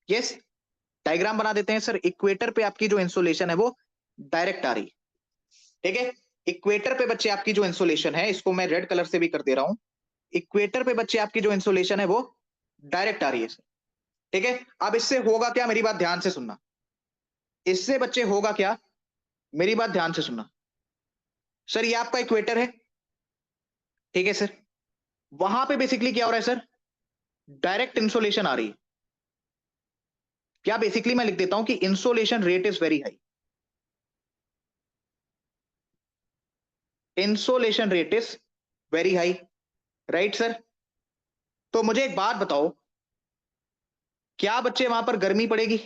यस, डायग्राम बना देते हैं सर। इक्वेटर पे आपकी जो इंसोलेशन है वो डायरेक्ट आ रही है, ठीक है? इक्वेटर पे बच्चे आपकी जो इंसोलेशन है, इसको मैं रेड कलर से भी कर दे रहा हूं। इक्वेटर पे बच्चे आपकी जो इंसोलेशन है वो डायरेक्ट आ रही है सर, ठीक है? अब इससे होगा क्या, मेरी बात ध्यान से सुनना। इससे बच्चे होगा क्या, मेरी बात ध्यान से सुनना। सर ये आपका इक्वेटर है, ठीक है सर? वहां पे बेसिकली क्या हो रहा है सर? डायरेक्ट इंसोलेशन आ रही है, क्या बेसिकली मैं लिख देता हूं कि insolation rate is very high, insolation rate is very high, right sir. तो मुझे एक बात बताओ, क्या बच्चे वहां पर गर्मी पड़ेगी?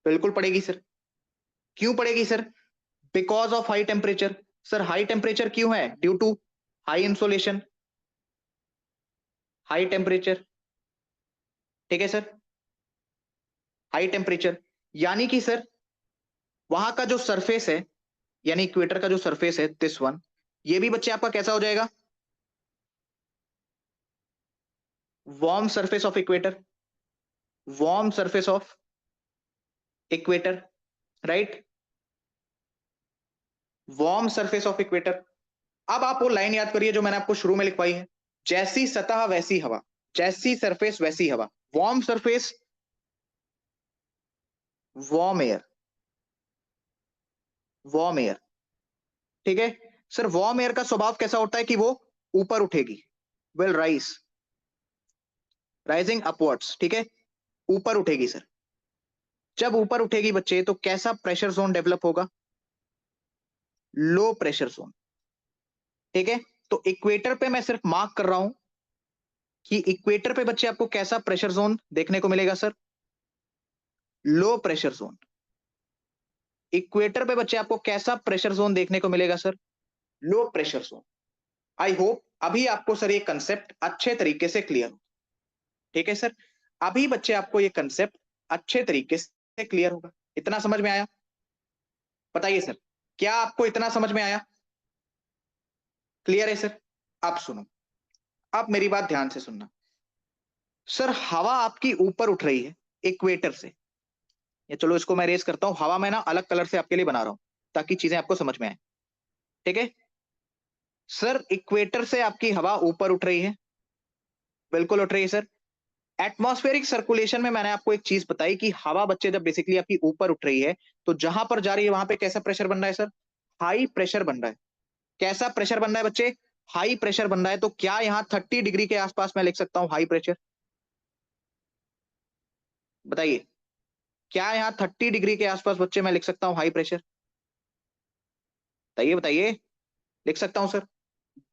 बिल्कुल पड़ेगी सर। क्यों पड़ेगी sir? Because of high temperature. Sir high temperature क्यों है? Due to high insolation, high temperature, ठीक है सर, हाई टेम्परेचर। यानी कि सर वहां का जो सरफेस है, यानी इक्वेटर का जो सरफेस है दिस वन, ये भी बच्चे आपका कैसा हो जाएगा? Warm surface of equator, warm surface of equator, right, warm surface of equator. अब आप वो लाइन याद करिए जो मैंने आपको शुरू में लिखवाई है, जैसी सतह वैसी हवा, जैसी सरफेस वैसी हवा, warm surface warm air, warm air, ठीक है सर। वार्म एयर का स्वभाव कैसा होता है कि वो ऊपर उठेगी, विल राइज, राइजिंग अपवर्ड्स, ठीक है, ऊपर उठेगी सर। जब ऊपर उठेगी बच्चे तो कैसा प्रेशर जोन डेवलप होगा? लो प्रेशर जोन, ठीक है। तो इक्वेटर पे मैं सिर्फ मार्क कर रहा हूं कि इक्वेटर पे बच्चे आपको कैसा प्रेशर जोन देखने को मिलेगा sir? Low pressure zone. Equator पे बच्चे आपको कैसा प्रेशर जोन देखने को मिलेगा sir? Low pressure zone. I hope अभी आपको सर ये कंसेप्ट अच्छे तरीके से क्लियर हो, ठीक है सर। अभी बच्चे आपको ये कंसेप्ट अच्छे तरीके से क्लियर होगा। इतना समझ में आया? बताइए सर, क्या आपको इतना समझ में आया? क्लियर है सर? अब सुनो, अब मेरी बात ध्यान से सुनना। सर हवा आपकी ऊपर उठ रही है इक्वेटर से, या चलो इसको मैं रेस करता हूं, हवा मैं ना अलग कलर से आपके लिए बना रहा हूं ताकि चीजें आपको समझ में आए, ठीक है सर। इक्वेटर से आपकी हवा ऊपर उठ रही है, बिल्कुल उठ रही है सर। एटमॉस्फेरिक सर्कुलेशन में मैंने आपको एक चीज बताई कि हवा बच्चे जब बेसिकली आपकी ऊपर उठ रही है तो जहां पर जा रही है वहां पे कैसा प्रेशर बन रहा है सर? हाई प्रेशर बन रहा है। कैसा प्रेशर बन रहा है बच्चे? हाई प्रेशर बन रहा है। तो क्या यहाँ 30 डिग्री के आसपास मैं लिख सकता हूँ हाई प्रेशर? बताइए, क्या यहाँ 30 डिग्री के आसपास बच्चे मैं लिख सकता हूँ हाई प्रेशर? बताइए बताइए, लिख सकता हूं सर?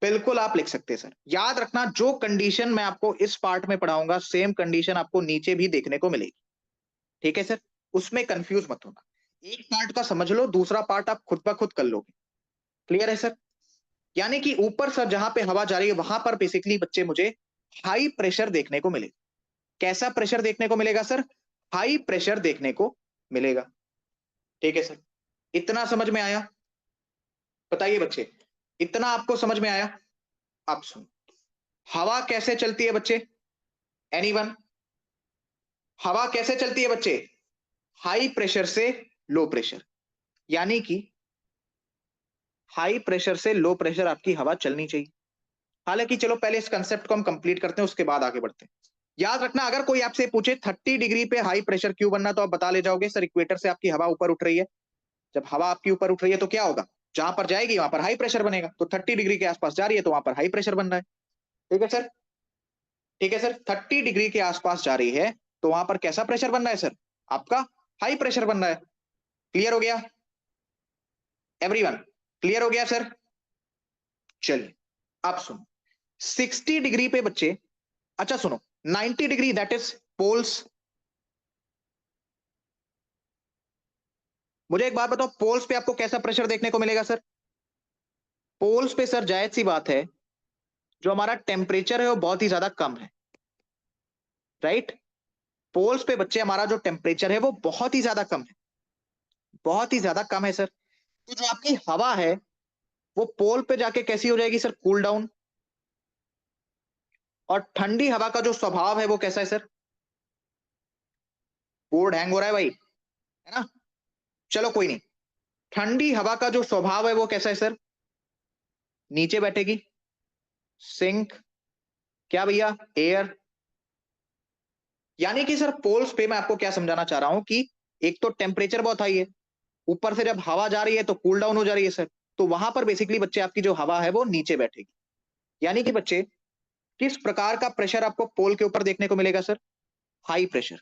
बिल्कुल आप लिख सकते हैं सर। याद रखना, जो कंडीशन मैं आपको इस पार्ट में पढ़ाऊंगा सेम कंडीशन आपको नीचे भी देखने को मिलेगी, ठीक है सर। उसमें कंफ्यूज मत होना। एक पार्ट का समझ लो, दूसरा पार्ट आप खुद ब खुद कर लोगे। क्लियर है सर? यानी कि ऊपर सर जहां पे हवा जा रही है वहां पर बेसिकली बच्चे मुझे हाई प्रेशर देखने को मिलेगा। कैसा प्रेशर देखने को मिलेगा सर? हाई प्रेशर देखने को मिलेगा, ठीक है सर। इतना समझ में आया? बताइए बच्चे, इतना आपको समझ में आया? आप सुन, हवा कैसे चलती है बच्चे? एनीवन? हवा कैसे चलती है बच्चे? हाई प्रेशर से लो प्रेशर। यानी कि हाई प्रेशर से लो प्रेशर आपकी हवा चलनी चाहिए। हालांकि चलो पहले इस कंसेप्ट को हम कंप्लीट करते हैं, उसके बाद आगे बढ़ते हैं। याद रखना, अगर कोई आपसे पूछे 30 डिग्री पे हाई प्रेशर क्यों बनना, तो आप बता ले जाओगे सर इक्वेटर से आपकी हवा ऊपर उठ रही है। जब हवा आपकी ऊपर उठ रही है तो क्या होगा? जहां पर जाएगी वहां पर हाई प्रेशर बनेगा। तो 30 डिग्री के आसपास जा रही है तो वहां पर हाई प्रेशर बन रहा है, ठीक है सर। ठीक है सर, 30 डिग्री के आसपास जा रही है तो वहां पर कैसा प्रेशर बन रहा है सर? आपका हाई प्रेशर बन रहा है। क्लियर हो गया एवरीवन? क्लियर हो गया सर? चलिए अब सुनो, 60 डिग्री पे बच्चे, अच्छा सुनो, 90 डिग्री दैट इज पोल्स। मुझे एक बात बताओ, पोल्स पे आपको कैसा प्रेशर देखने को मिलेगा सर? पोल्स पे सर जायज सी बात है, जो हमारा टेम्परेचर है वो बहुत ही ज्यादा कम है, राइट। पोल्स पे बच्चे हमारा जो टेम्परेचर है वो बहुत ही ज्यादा कम है, बहुत ही ज्यादा कम है सर। तो जो आपकी हवा है वो पोल पे जाके कैसी हो जाएगी सर? Cool down. और ठंडी हवा का जो स्वभाव है वो कैसा है सर? बोर्ड हैंग हो रहा है भाई, है ना? चलो कोई नहीं। ठंडी हवा का जो स्वभाव है वो कैसा है सर? नीचे बैठेगी, सिंक, क्या भैया, एयर। यानी कि सर पोल्स पे मैं आपको क्या समझाना चाह रहा हूं कि एक तो टेम्परेचर बहुत हाई है, ऊपर से जब हवा जा रही है तो कूल डाउन हो जा रही है सर। तो वहां पर बेसिकली बच्चे आपकी जो हवा है वो नीचे बैठेगी। यानी कि बच्चे किस प्रकार का प्रेशर आपको पोल के ऊपर देखने को मिलेगा सर? High pressure.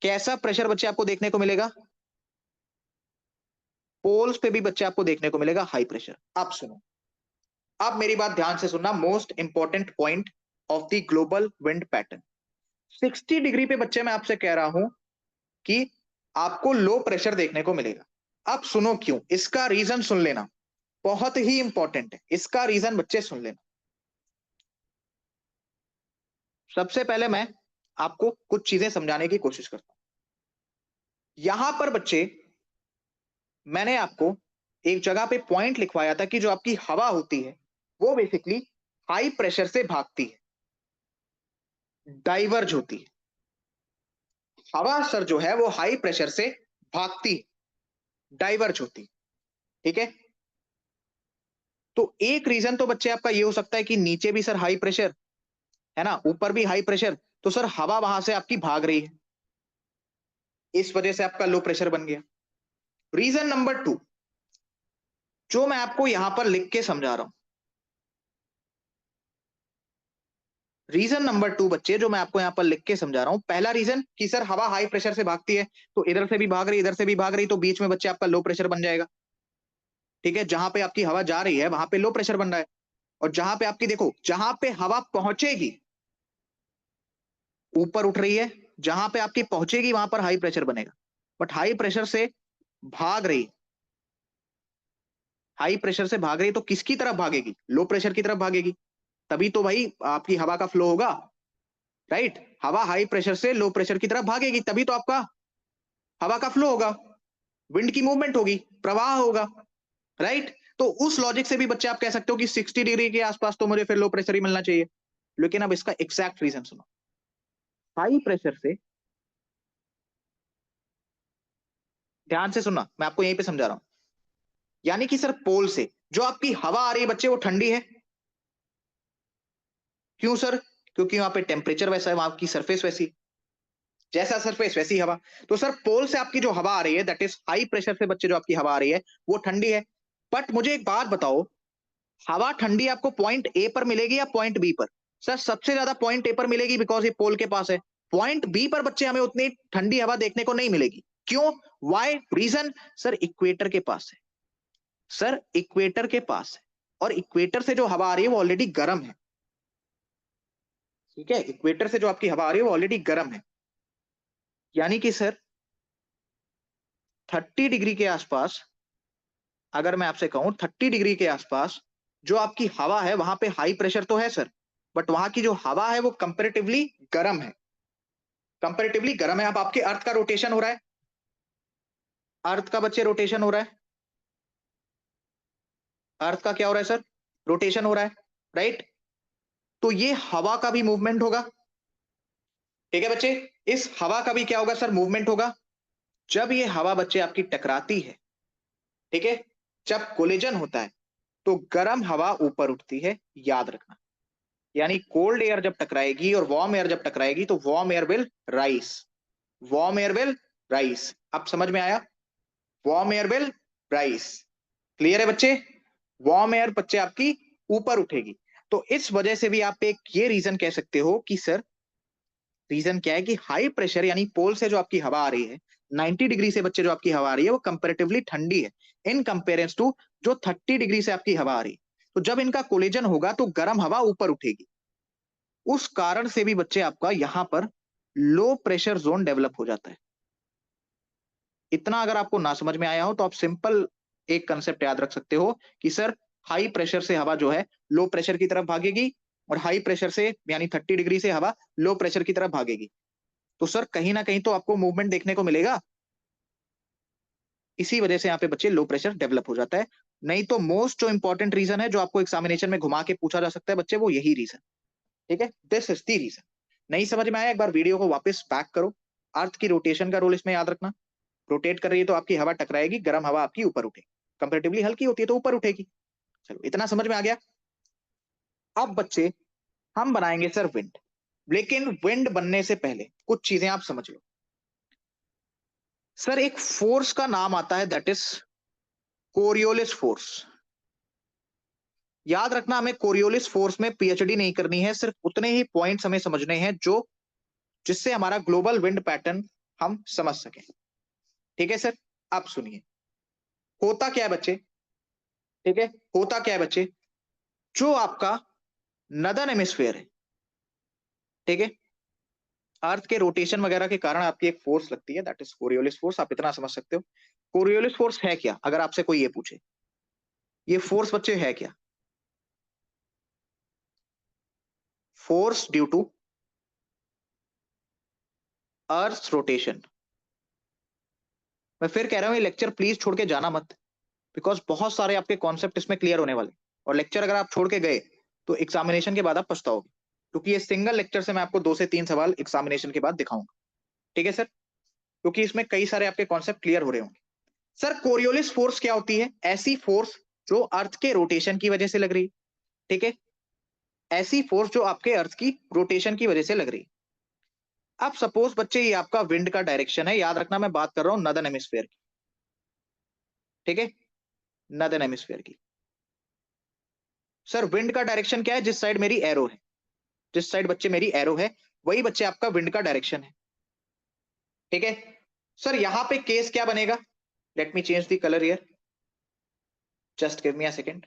कैसा प्रेशर बच्चे आपको देखने को मिलेगा? पोल्स पे भी बच्चे आपको देखने को मिलेगा हाई प्रेशर। अब सुनो, अब मेरी बात ध्यान से सुनना, most important point of the global wind pattern. 60 degree पे बच्चे मैं आपसे कह रहा हूं कि आपको लो प्रेशर देखने को मिलेगा। अब सुनो क्यों, इसका रीजन सुन लेना, बहुत ही इंपॉर्टेंट है, इसका रीजन बच्चे सुन लेना। सबसे पहले मैं आपको कुछ चीजें समझाने की कोशिश करता हूं। यहां पर बच्चे मैंने आपको एक जगह पे पॉइंट लिखवाया था कि जो आपकी हवा होती है वो बेसिकली हाई प्रेशर से भागती है, डाइवर्ज होती है। हवा सर जो है वो हाई प्रेशर से भागती है, डाइवर्ज होती है, ठीक है। तो एक रीजन तो बच्चे आपका ये हो सकता है कि नीचे भी सर हाई प्रेशर है ना, ऊपर भी हाई प्रेशर, तो सर हवा वहां से आपकी भाग रही है, इस वजह से आपका लो प्रेशर बन गया। रीजन नंबर 2 जो मैं आपको यहां पर लिख के समझा रहा हूं, रीजन नंबर 2 बच्चे जो मैं आपको यहां पर लिख के समझा रहा हूं, पहला रीजन कि सर हवा हाई प्रेशर से भागती है, तो इधर से भी भाग रही, इधर से भी भाग रही, तो बीच में बच्चे आपका लो प्रेशर बन जाएगा, ठीक है। जहां पे आपकी हवा जा रही है वहां पे लो प्रेशर बन रहा है, और जहां पे आपकी देखो, जहां पे हवा पहुंचेगी ऊपर उठ रही है, जहां पे आपकी पहुंचेगी वहां पर हाई प्रेशर बनेगा। बट हाई प्रेशर से भाग रही, हाई प्रेशर से भाग रही तो किसकी तरफ भागेगी? लो प्रेशर की तरफ भागेगी, तभी तो भाई आपकी हवा का फ्लो होगा, राइट। हवा हाई प्रेशर से लो प्रेशर की तरफ भागेगी, तभी तो आपका हवा का फ्लो होगा, विंड की मूवमेंट होगी, प्रवाह होगा, राइट। तो उस लॉजिक से भी बच्चे आप कह सकते हो कि 60 डिग्री के आसपास तो मुझे फिर लो प्रेशर ही मिलना चाहिए। लेकिन अब इसका एग्जैक्ट रीजन सुनो। हाई प्रेशर से, ध्यान से सुनना, मैं आपको यहीं पे समझा रहा हूं, यानी कि सर पोल से जो आपकी हवा आ रही है बच्चे वो ठंडी है। क्यों सर? क्योंकि वहां पे टेम्परेचर वैसा है, वहां की सरफेस वैसी, जैसा सरफेस वैसी हवा। तो सर पोल से आपकी जो हवा आ रही है दैट इज हाई प्रेशर से बच्चे जो आपकी हवा आ रही है वो ठंडी है। बट मुझे एक बात बताओ, हवा ठंडी आपको पॉइंट ए पर मिलेगी या पॉइंट बी पर? सर सबसे ज्यादा पॉइंट ए पर मिलेगी, बिकॉज ये पोल के पास है। पॉइंट बी पर बच्चे हमें उतनी ठंडी हवा देखने को नहीं मिलेगी। क्यों? Y reason? सर इक्वेटर के पास है, सर इक्वेटर के पास है, और इक्वेटर से जो हवा आ रही है वो ऑलरेडी गर्म है, ठीक है। इक्वेटर से जो आपकी हवा आ रही है वो ऑलरेडी गर्म है, यानी कि सर 30 डिग्री के आसपास, अगर मैं आपसे कहूं 30 डिग्री के आसपास जो आपकी हवा है वहां पे हाई प्रेशर तो है सर, बट वहां की जो हवा है वो कंपेरेटिवली गर्म है, कंपेरेटिवली गर्म है। अब आपके अर्थ का रोटेशन हो रहा है, अर्थ का बच्चे रोटेशन हो रहा है, अर्थ का क्या हो रहा है सर? रोटेशन हो रहा है, राइट। तो ये हवा का भी मूवमेंट होगा, ठीक है बच्चे। इस हवा का भी क्या होगा सर? मूवमेंट होगा। जब ये हवा बच्चे आपकी टकराती है, ठीक है, जब कोलिजन होता है तो गर्म हवा ऊपर उठती है, याद रखना। यानी कोल्ड एयर जब टकराएगी और वार्म एयर जब टकराएगी तो warm air will rice, warm air will rice. अब समझ में आया? Warm air will rice, clear है बच्चे? वार्म एयर बच्चे आपकी ऊपर उठेगी। तो इस वजह से भी आप एक ये रीजन कह सकते हो कि सर, रीजन क्या है कि हाई प्रेशर यानी पोल से जो आपकी हवा आ रही है 90 डिग्री से बच्चे जो आपकी हवा आ रही है वो कंपेरेटिवली ठंडी है इन कंपेरेंस टू जो 30 डिग्री से आपकी हवा आ रही है। तो जब इनका कोलिजन होगा तो गर्म हवा ऊपर उठेगी, उस कारण से भी बच्चे आपका यहां पर लो प्रेशर जोन डेवलप हो जाता है। इतना अगर आपको ना समझ में आया हो तो आप सिंपल एक कंसेप्ट याद रख सकते हो कि सर हाई प्रेशर से हवा जो है लो प्रेशर की तरफ भागेगी, और हाई प्रेशर से यानी 30 डिग्री से हवा लो प्रेशर की तरफ भागेगी। तो सर कहीं ना कहीं तो आपको मूवमेंट देखने को मिलेगा, इसी वजह से यहाँ पे बच्चे लो प्रेशर डेवलप हो जाता है। नहीं तो मोस्ट जो इंपॉर्टेंट रीजन है जो आपको एग्जामिनेशन में घुमा के पूछा जा सकता है बच्चे, वो यही रीजन, ठीक है। This is the reason. नहीं समझ में आया? एक बार वीडियो को वापस बैक करो। अर्थ की रोटेशन का रोल इसमें याद रखना, रोटेट कर रही है तो आपकी हवा टकराएगी, गर्म हवा आपकी ऊपर उठेगी, कंपेरेटिवली हल्की होती है तो ऊपर उठेगी। चलो इतना समझ में आ गया। अब बच्चे हम बनाएंगे सर विंड, लेकिन विंड बनने से पहले कुछ चीजें आप समझ लो। सर एक फोर्स का नाम आता है दैट इज कोरियोलिस फोर्स। याद रखना, हमें कोरियोलिस फोर्स में पीएचडी नहीं करनी है, सिर्फ उतने ही पॉइंट्स हमें समझने हैं जो जिससे हमारा ग्लोबल विंड पैटर्न हम समझ सकें। ठीक है सर, अब सुनिए होता क्या है बच्चे। ठीक है, होता क्या है बच्चे, जो आपका नदर्न हेमिस्फीयर है, ठीक है, अर्थ के रोटेशन वगैरह के कारण आपकी एक फोर्स लगती है, दैट इज कोरियोलिस फोर्स। आप इतना समझ सकते हो। कोरियोलिस फोर्स है क्या, अगर आपसे कोई ये पूछे ये फोर्स बच्चे है क्या? Force due to earth rotation. मैं फिर कह रहा हूं ये लेक्चर प्लीज छोड़ के जाना मत, बिकॉज बहुत सारे आपके कॉन्सेप्ट इसमें क्लियर होने वाले, और लेक्चर अगर आप छोड़ के गए तो एग्जामिनेशन के बाद आप पछताओगे, क्योंकि ये सिंगल लेक्चर से मैं आपको 2 से 3 सवाल एग्जामिनेशन के बाद दिखाऊंगा। ठीक है सर, क्योंकि इसमें कई सारे आपके कॉन्सेप्ट क्लियर हो रहे होंगे। सर कोरियोलिस फोर्स क्या होती है? ऐसी फोर्स जो अर्थ के रोटेशन की वजह से लग रही है। ठीक है, ऐसी फोर्स जो आपके अर्थ की रोटेशन की वजह से लग रही है। अब सपोज बच्चे ये आपका विंड का डायरेक्शन है, याद रखना मैं बात कर रहा हूं नदर्न हेमिस्फीयर की। ठीक है, नदर्न हेमिस्फीयर की। सर विंड का डायरेक्शन क्या है? जिस साइड मेरी एरो है, जिस साइड बच्चे मेरी एरो है वही बच्चे आपका विंड का डायरेक्शन है। ठीक है सर, यहां पे केस क्या बनेगा? Late me change the colour here, just give me a second.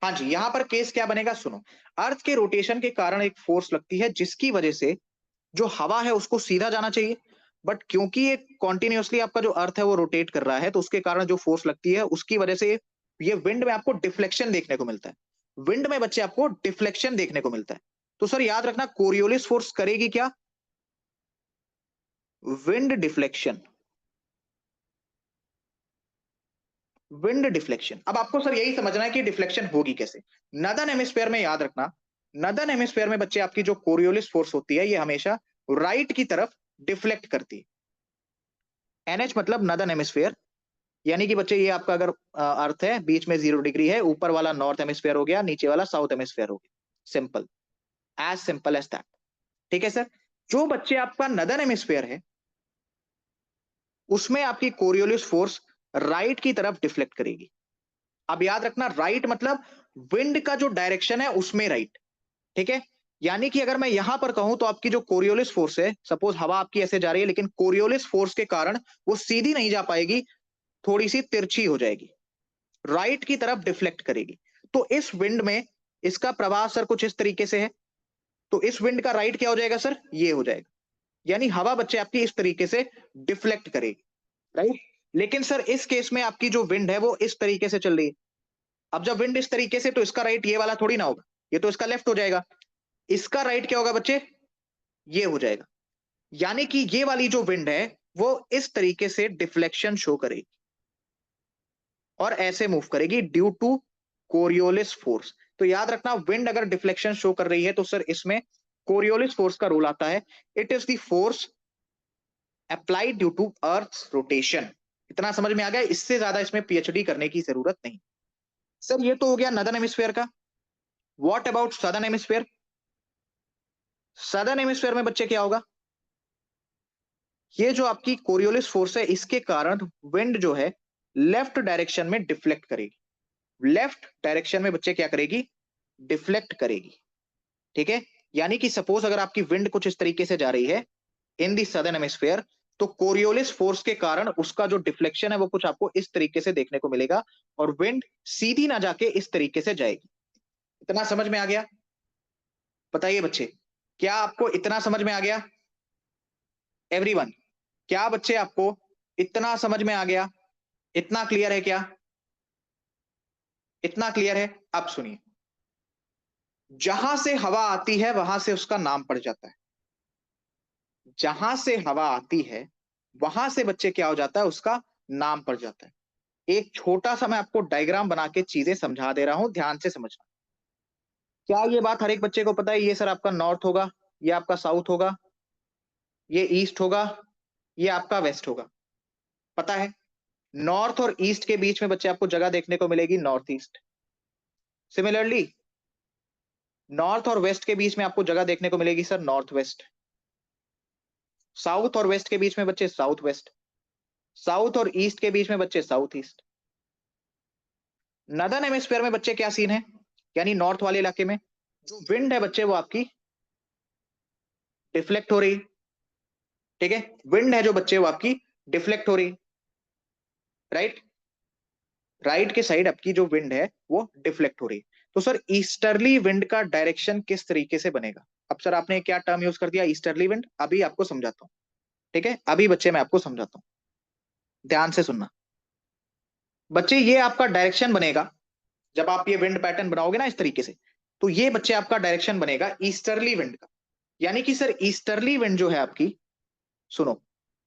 हाँ जी, यहां पर केस क्या बनेगा सुनो। अर्थ के रोटेशन के कारण एक फोर्स लगती है जिसकी वजह से जो हवा है उसको सीधा जाना चाहिए, बट क्योंकि ये कॉन्टिन्यूसली आपका जो अर्थ है वो रोटेट कर रहा है, तो उसके कारण जो फोर्स लगती है उसकी वजह से ये विंड में आपको डिफ्लेक्शन देखने को मिलता है। विंड में बच्चे आपको डिफ्लेक्शन देखने को मिलता है। तो सर याद रखना कोरियोलिस फोर्स करेगी क्या? Wind deflection. Wind deflection. अब आपको सर यही समझना है कि डिफ्लेक्शन होगी कैसे। नदर्न हेमिस्फीयर में याद रखना, नदर्न हेमिस्फीयर में बच्चे आपकी जो कोरियोलिस फोर्स होती है ये हमेशा राइट की तरफ डिफ्लेक्ट करती है। एनएच मतलब नदर्न हेमिस्फीयर, यानी कि बच्चे ये आपका अगर अर्थ है बीच में 0 डिग्री है, ऊपर वाला नॉर्थ हेमिस्फीयर हो गया, नीचे वाला साउथ हेमिस्फीयर हो गया। Simple as that. ठीक है सर, जो बच्चे आपका नदर्न हेमिस्फीयर है उसमें आपकी कोरियोलिस फोर्स राइट की तरफ डिफ्लेक्ट करेगी। अब याद रखना राइट मतलब विंड का जो डायरेक्शन है उसमें राइट। ठीक है, यानी कि अगर मैं यहां पर कहूं तो आपकी जो कोरियोलिस फोर्स है, सपोज हवा आपकी ऐसे जा रही है लेकिन कोरियोलिस फोर्स के कारण वो सीधी नहीं जा पाएगी, थोड़ी सी तिरछी हो जाएगी, राइट की तरफ डिफ्लेक्ट करेगी। तो इस विंड में इसका प्रवाह सर कुछ इस तरीके से है, तो इस विंड का राइट क्या हो जाएगा सर? ये हो जाएगा, यानी हवा बच्चे आपकी इस तरीके से डिफ्लेक्ट करेगी, राइट। लेकिन सर इस केस में आपकी जो विंड है वो इस तरीके से चल रही है। अब जब विंड इस तरीके से, तो इसका राइट ये वाला थोड़ी ना होगा, ये तो इसका लेफ्ट हो जाएगा। इसका राइट क्या होगा बच्चे? ये हो जाएगा, यानी कि ये वाली जो विंड है वो इस तरीके से डिफ्लेक्शन शो करेगी और ऐसे मूव करेगी ड्यू टू कोरियोलिस फोर्स। तो याद रखना विंड अगर डिफ्लेक्शन शो कर रही है तो सर इसमें कोरियोलिस फोर्स का रोल आता है। It is the force applied due to earth rotation. इतना समझ में आ गया, इससे ज्यादा इसमें पीएचडी करने की जरूरत नहीं। सर ये तो हो गया नदर्न हेमिस्फीयर का। What about southern hemisphere? Southern hemisphere में बच्चे क्या होगा? ये जो आपकी कोरियोलिस फोर्स है इसके कारण विंड जो है लेफ्ट डायरेक्शन में डिफ्लेक्ट करेगी। लेफ्ट डायरेक्शन में बच्चे क्या करेगी? डिफ्लेक्ट करेगी। ठीक है, यानी कि सपोज अगर आपकी विंड कुछ इस तरीके से जा रही है इन दी सदर्न हेमिस्फीयर, तो कोरियोलिस फोर्स के कारण उसका जो डिफ्लेक्शन है वो कुछ आपको इस तरीके से देखने को मिलेगा, और विंड सीधी ना जाके इस तरीके से जाएगी। इतना समझ में आ गया? बताइए बच्चे, क्या आपको इतना समझ में आ गया? एवरीवन, क्या बच्चे आपको इतना समझ में आ गया? इतना क्लियर है क्या? इतना क्लियर है? अब सुनिए, जहां से हवा आती है वहां से उसका नाम पड़ जाता है। जहां से हवा आती है वहां से बच्चे क्या हो जाता है? उसका नाम पड़ जाता है। एक छोटा सा मैं आपको डायग्राम बना के चीजें समझा दे रहा हूं, ध्यान से समझना। क्या ये बात हर एक बच्चे को पता है? ये सर आपका नॉर्थ होगा, ये आपका साउथ होगा, ये ईस्ट होगा, ये आपका वेस्ट होगा। पता है? नॉर्थ और ईस्ट के बीच में बच्चे आपको जगह देखने को मिलेगी नॉर्थ ईस्ट। सिमिलरली नॉर्थ और वेस्ट के बीच में आपको जगह देखने को मिलेगी सर नॉर्थ वेस्ट। साउथ और वेस्ट के बीच में बच्चे साउथ वेस्ट। साउथ और ईस्ट के बीच में बच्चे साउथ ईस्ट। नदर्न हेमिस्फीयर में बच्चे क्या सीन है? यानी नॉर्थ वाले इलाके में जो विंड है बच्चे वो आपकी डिफ्लेक्ट हो रही है। ठीक है, विंड है जो बच्चे वो आपकी डिफ्लेक्ट हो रही, राइट, राइट के साइड आपकी जो विंड है वो डिफ्लेक्ट हो रही है। तो सर ईस्टर्ली विंड का डायरेक्शन किस तरीके से बनेगा? अब सर आपने क्या टर्म यूज कर दिया, ईस्टर्ली विंड, अभी आपको समझाता हूँ। ठीक है, अभी बच्चे मैं आपको समझाता हूँ, ध्यान से सुनना। बच्चे ये आपका डायरेक्शन बनेगा, जब आप ये विंड पैटर्न बनाओगे ना इस तरीके से, तो ये बच्चे आपका डायरेक्शन बनेगा ईस्टर्ली विंड का। यानी कि सर ईस्टर्ली विंड जो है आपकी, सुनो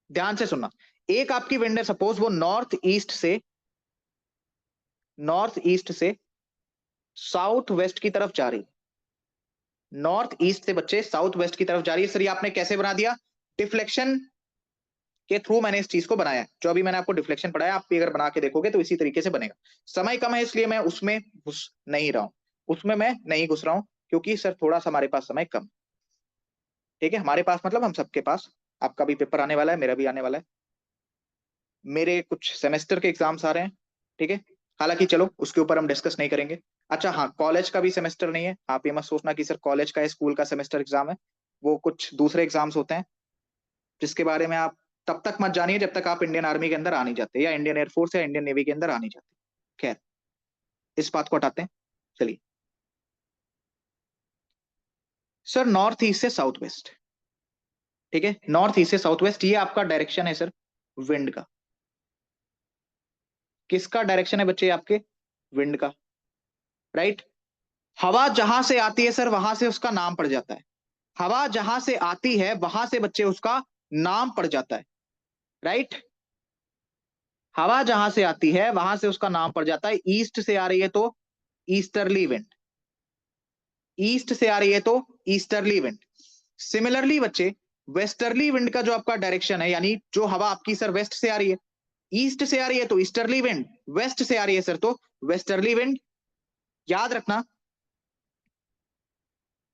ध्यान से सुनना, एक आपकी विंड है सपोज वो नॉर्थ ईस्ट से साउथ वेस्ट की तरफ जा रही, नॉर्थ ईस्ट से बच्चे साउथ वेस्ट की तरफ जा रही है। सर ये आपने कैसे बना दिया? डिफ्लेक्शन के थ्रू मैंने इस चीज को बनाया है। जो अभी मैंने आपको डिफ्लेक्शन पढ़ाया, आप भी अगर बना के देखोगे तो इसी तरीके से बनेगा। समय कम है इसलिए मैं उसमें घुस नहीं रहा हूं, उसमें मैं नहीं घुस रहा हूं, क्योंकि सर थोड़ा सा हमारे पास समय कम। ठीक है, हमारे पास मतलब हम सबके पास, आपका भी पेपर आने वाला है, मेरा भी आने वाला है, मेरे कुछ सेमेस्टर के एग्जाम्स आ रहे हैं। ठीक है, हालांकि चलो उसके ऊपर हम डिस्कस नहीं करेंगे। अच्छा हाँ, कॉलेज का भी सेमेस्टर नहीं है, आप ये मत सोचना कि सर कॉलेज का स्कूल का सेमेस्टर एग्जाम है, वो कुछ दूसरे एग्जाम्स होते हैं जिसके बारे में आप तब तक मत जानिए जब तक आप इंडियन आर्मी के अंदर आ नहीं जाते, या इंडियन एयरफोर्स या इंडियन नेवी के अंदर आ नहीं जाते। खैर, इस बात को हटाते हैं, चलिए। सर नॉर्थ ईस्ट से साउथ वेस्ट, ठीक है, नॉर्थ ईस्ट से साउथ वेस्ट, ये आपका डायरेक्शन है सर विंड का। किसका डायरेक्शन है बच्चे? आपके विंड का, राइट। हवा जहां से आती है सर वहां से उसका नाम पड़ जाता है, हवा जहां से आती है वहां से बच्चे उसका नाम पड़ जाता है, राइट। हवा जहां से आती है वहां से उसका नाम पड़ जाता है। ईस्ट से आ रही है तो ईस्टर्ली विंड, ईस्ट से आ रही है तो ईस्टर्ली विंड। सिमिलरली बच्चे, वेस्टर्ली विंड का जो आपका डायरेक्शन है, यानी जो हवा आपकी सर वेस्ट से आ रही है, ईस्ट से आ रही है तो ईस्टर्ली विंड, वेस्ट से आ रही है सर तो वेस्टर्ली विंड। याद रखना,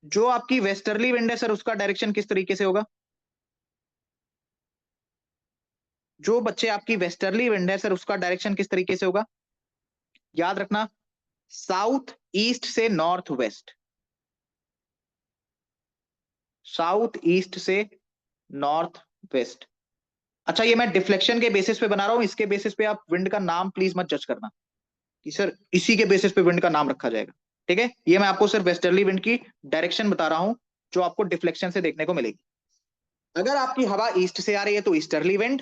जो आपकी वेस्टर्ली विंड है सर उसका डायरेक्शन किस तरीके से होगा? जो बच्चे आपकी वेस्टर्ली विंड है सर उसका डायरेक्शन किस तरीके से होगा? याद रखना, साउथ ईस्ट से नॉर्थ वेस्ट, साउथ ईस्ट से नॉर्थ वेस्ट। अच्छा, ये मैं डिफ्लेक्शन के बेसिस पे बना रहा हूं, इसके बेसिस पे आप विंड का नाम प्लीज मत जज करना कि सर इसी के बेसिस पे विंड का नाम रखा जाएगा। ठीक है, ये मैं आपको सिर्फ वेस्टर्ली विंड की डायरेक्शन बता रहा हूं जो आपको डिफ्लेक्शन से देखने को मिलेगी। अगर आपकी हवा ईस्ट से आ रही है तो ईस्टर्ली विंड,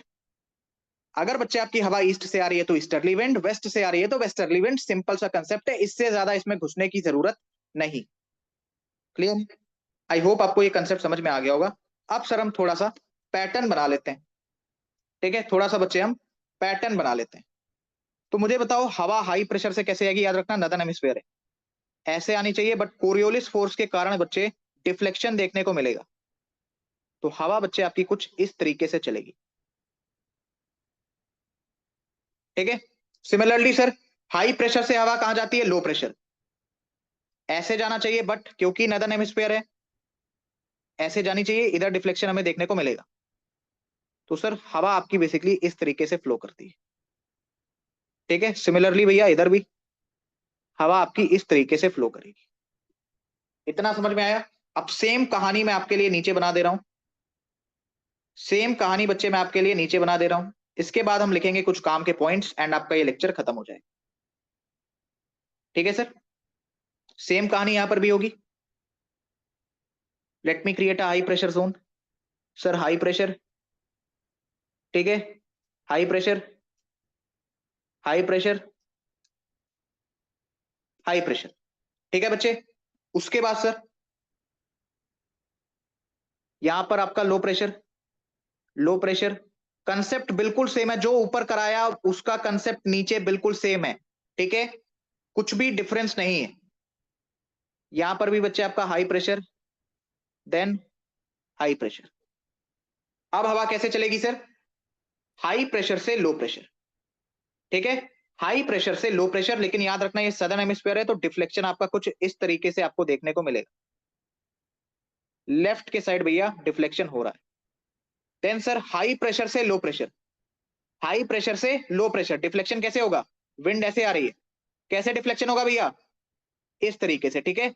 अगर बच्चे आपकी हवा ईस्ट से आ रही है तो ईस्टर्ली विंड, वेस्ट से आ रही है तो वेस्टर्ली विंड। सिंपल सा कंसेप्ट है, इससे ज्यादा इसमें घुसने की जरूरत नहीं। क्लियर? आई होप आपको ये कंसेप्ट समझ में आ गया होगा। अब सर हम थोड़ा सा पैटर्न बना लेते हैं। ठीक है, थोड़ा सा बच्चे हम पैटर्न बना लेते हैं। तो मुझे बताओ, हवा हाई प्रेशर से कैसे आएगी? याद रखना नदन हेमिस्फीयर है, ऐसे आनी चाहिए, बट कोरियोलिस फोर्स के कारण बच्चे डिफ्लेक्शन देखने को मिलेगा। तो हवा बच्चे आपकी कुछ इस तरीके से चलेगी। ठीक है, सिमिलरली सर हाई प्रेशर से हवा कहां जाती है? लो प्रेशर, ऐसे जाना चाहिए, बट क्योंकि नदन हेमिस्फीयर है ऐसे जानी चाहिए, इधर डिफ्लेक्शन हमें देखने को मिलेगा। तो सर हवा आपकी बेसिकली इस तरीके से फ्लो करती है। ठीक है, सिमिलरली भैया इधर भी हवा आपकी इस तरीके से फ्लो करेगी। इतना समझ में आया? अब सेम कहानी मैं आपके लिए नीचे बना दे रहा हूं, सेम कहानी बच्चे मैं आपके लिए नीचे बना दे रहा हूं। इसके बाद हम लिखेंगे कुछ काम के पॉइंट्स एंड आपका ये लेक्चर खत्म हो जाएगा। ठीक है सर, सेम कहानी यहां पर भी होगी। Let me create a high pressure zone. Sir high pressure, ठीक है, high pressure, high pressure, high pressure. ठीक है बच्चे, उसके बाद सर यहां पर आपका low pressure, low pressure. Concept बिल्कुल सेम है, जो ऊपर कराया उसका कंसेप्ट नीचे बिल्कुल सेम है। ठीक है, कुछ भी डिफरेंस नहीं है। यहां पर भी बच्चे आपका high pressure, then high pressure. अब हवा कैसे चलेगी सर? हाई प्रेशर से लो प्रेशर। ठीक है, हाई प्रेशर से लो प्रेशर, लेकिन याद रखना ये सदर्न हेमिस्फीयर है तो डिफ्लेक्शन आपका कुछ इस तरीके से आपको देखने को मिलेगा। लेफ्ट के साइड भैया डिफ्लेक्शन हो रहा है। देन सर हाई प्रेशर से लो प्रेशर, हाई प्रेशर से लो प्रेशर, डिफ्लेक्शन कैसे होगा? विंड ऐसे आ रही है, कैसे डिफ्लेक्शन होगा भैया? इस तरीके से। ठीक है,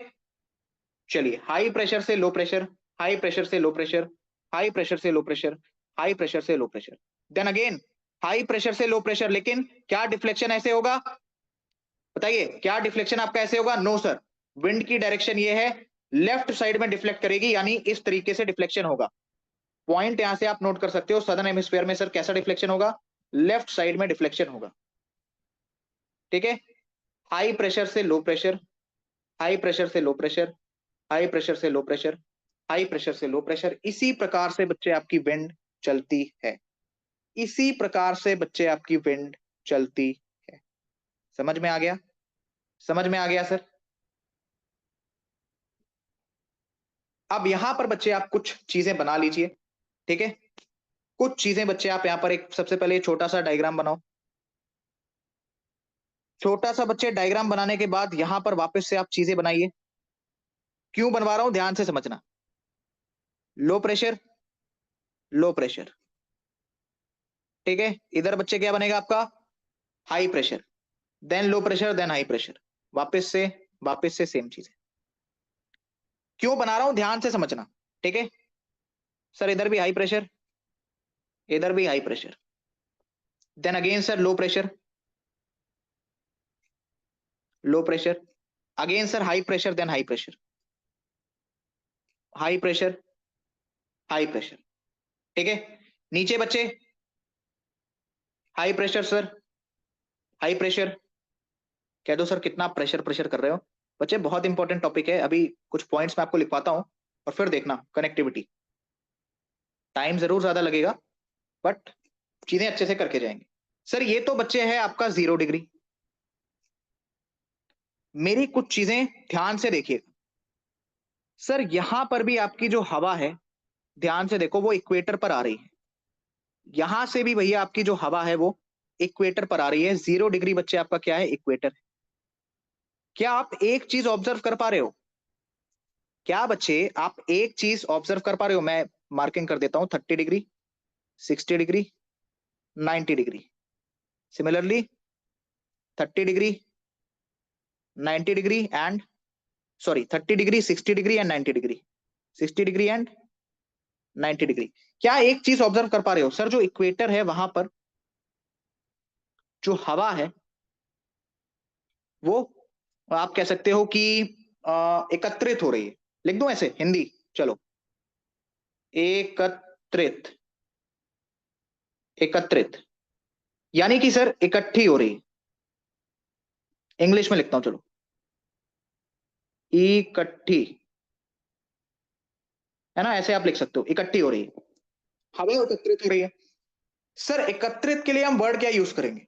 चलिए हाई प्रेशर से लो प्रेशर, हाई प्रेशर से लो प्रेशर, हाई प्रेशर से लो प्रेशर, हाई प्रेशर से low pressure, then again high pressure से लो प्रेशर। लेकिन क्या डिफ्लेक्शन ऐसे होगा, बताइए क्या डिफ्लेक्शन आपका ऐसे होगा? नो सर, विंड की डायरेक्शन ये है, लेफ्ट साइड में डिफ्लेक्ट करेगी, यानी इस तरीके से डिफ्लेक्शन होगा। पॉइंट यहां से आप नोट कर सकते हो, सदर्न हेमिस्फीयर में सर कैसा डिफ्लेक्शन होगा? लेफ्ट साइड में डिफ्लेक्शन होगा। ठीक है, हाई प्रेशर से लो प्रेशर, हाई प्रेशर से लो प्रेशर, हाई प्रेशर से लो प्रेशर, हाई प्रेशर से लो प्रेशर। इसी प्रकार से बच्चे आपकी विंड चलती है, इसी प्रकार से बच्चे आपकी विंड चलती है। समझ में आ गया? समझ में आ गया सर? अब यहां पर बच्चे आप कुछ चीजें बना लीजिए। ठीक है, कुछ चीजें बच्चे आप यहां पर एक सबसे पहले छोटा सा डायग्राम बनाओ। छोटा सा बच्चे डायग्राम बनाने के बाद यहां पर वापस से आप चीजें बनाइए। क्यों बनवा रहा हूं ध्यान से समझना। लो प्रेशर, लो प्रेशर, ठीक है। इधर बच्चे क्या बनेगा आपका? High pressure, then low pressure, then high pressure. वापस से सेम चीज है। क्यों बना रहा हूं ध्यान से समझना, ठीक है। सर इधर भी हाई प्रेशर, इधर भी high pressure, then again sir low pressure, low pressure, again sir high pressure, then high pressure, high pressure, high pressure. ठीक है, नीचे बच्चे high pressure sir, high pressure. कह दो सर कितना प्रेशर प्रेशर कर रहे हो। बच्चे बहुत इंपॉर्टेंट टॉपिक है, अभी कुछ पॉइंट्स मैं आपको लिखवाता हूं और फिर देखना कनेक्टिविटी। टाइम जरूर ज्यादा लगेगा बट चीजें अच्छे से करके जाएंगे। सर ये तो बच्चे है आपका 0 डिग्री। मेरी कुछ चीजें ध्यान से देखिएगा। सर यहां पर भी आपकी जो हवा है, ध्यान से देखो, वो इक्वेटर पर आ रही है। यहां से भी भैया आपकी जो हवा है वो इक्वेटर पर आ रही है। 0 डिग्री बच्चे आपका क्या है? इक्वेटर। क्या आप एक चीज ऑब्जर्व कर पा रहे हो? क्या बच्चे आप एक चीज ऑब्जर्व कर पा रहे हो? मैं मार्किंग कर देता हूं, 30 degree, 60 degree, 90 degree. Similarly 30 degree, 90 degree and, sorry 30 degree, 60 degree and 90 degree, 60 degree and 90 degree. क्या एक चीज ऑब्जर्व कर पा रहे हो? सर जो इक्वेटर है वहां पर जो हवा है वो आप कह सकते हो कि एकत्रित हो रही है। लिख दूं ऐसे हिंदी? चलो, एकत्रित, एकत्रित यानी कि सर इकट्ठी हो रही है। इंग्लिश में लिखता हूं, चलो, इकट्ठी, है ना, ऐसे आप लिख सकते हो, इकट्ठी हो रही है, हवा एकत्रित हो रही है। सर एकत्रित के लिए हम वर्ड क्या यूज करेंगे?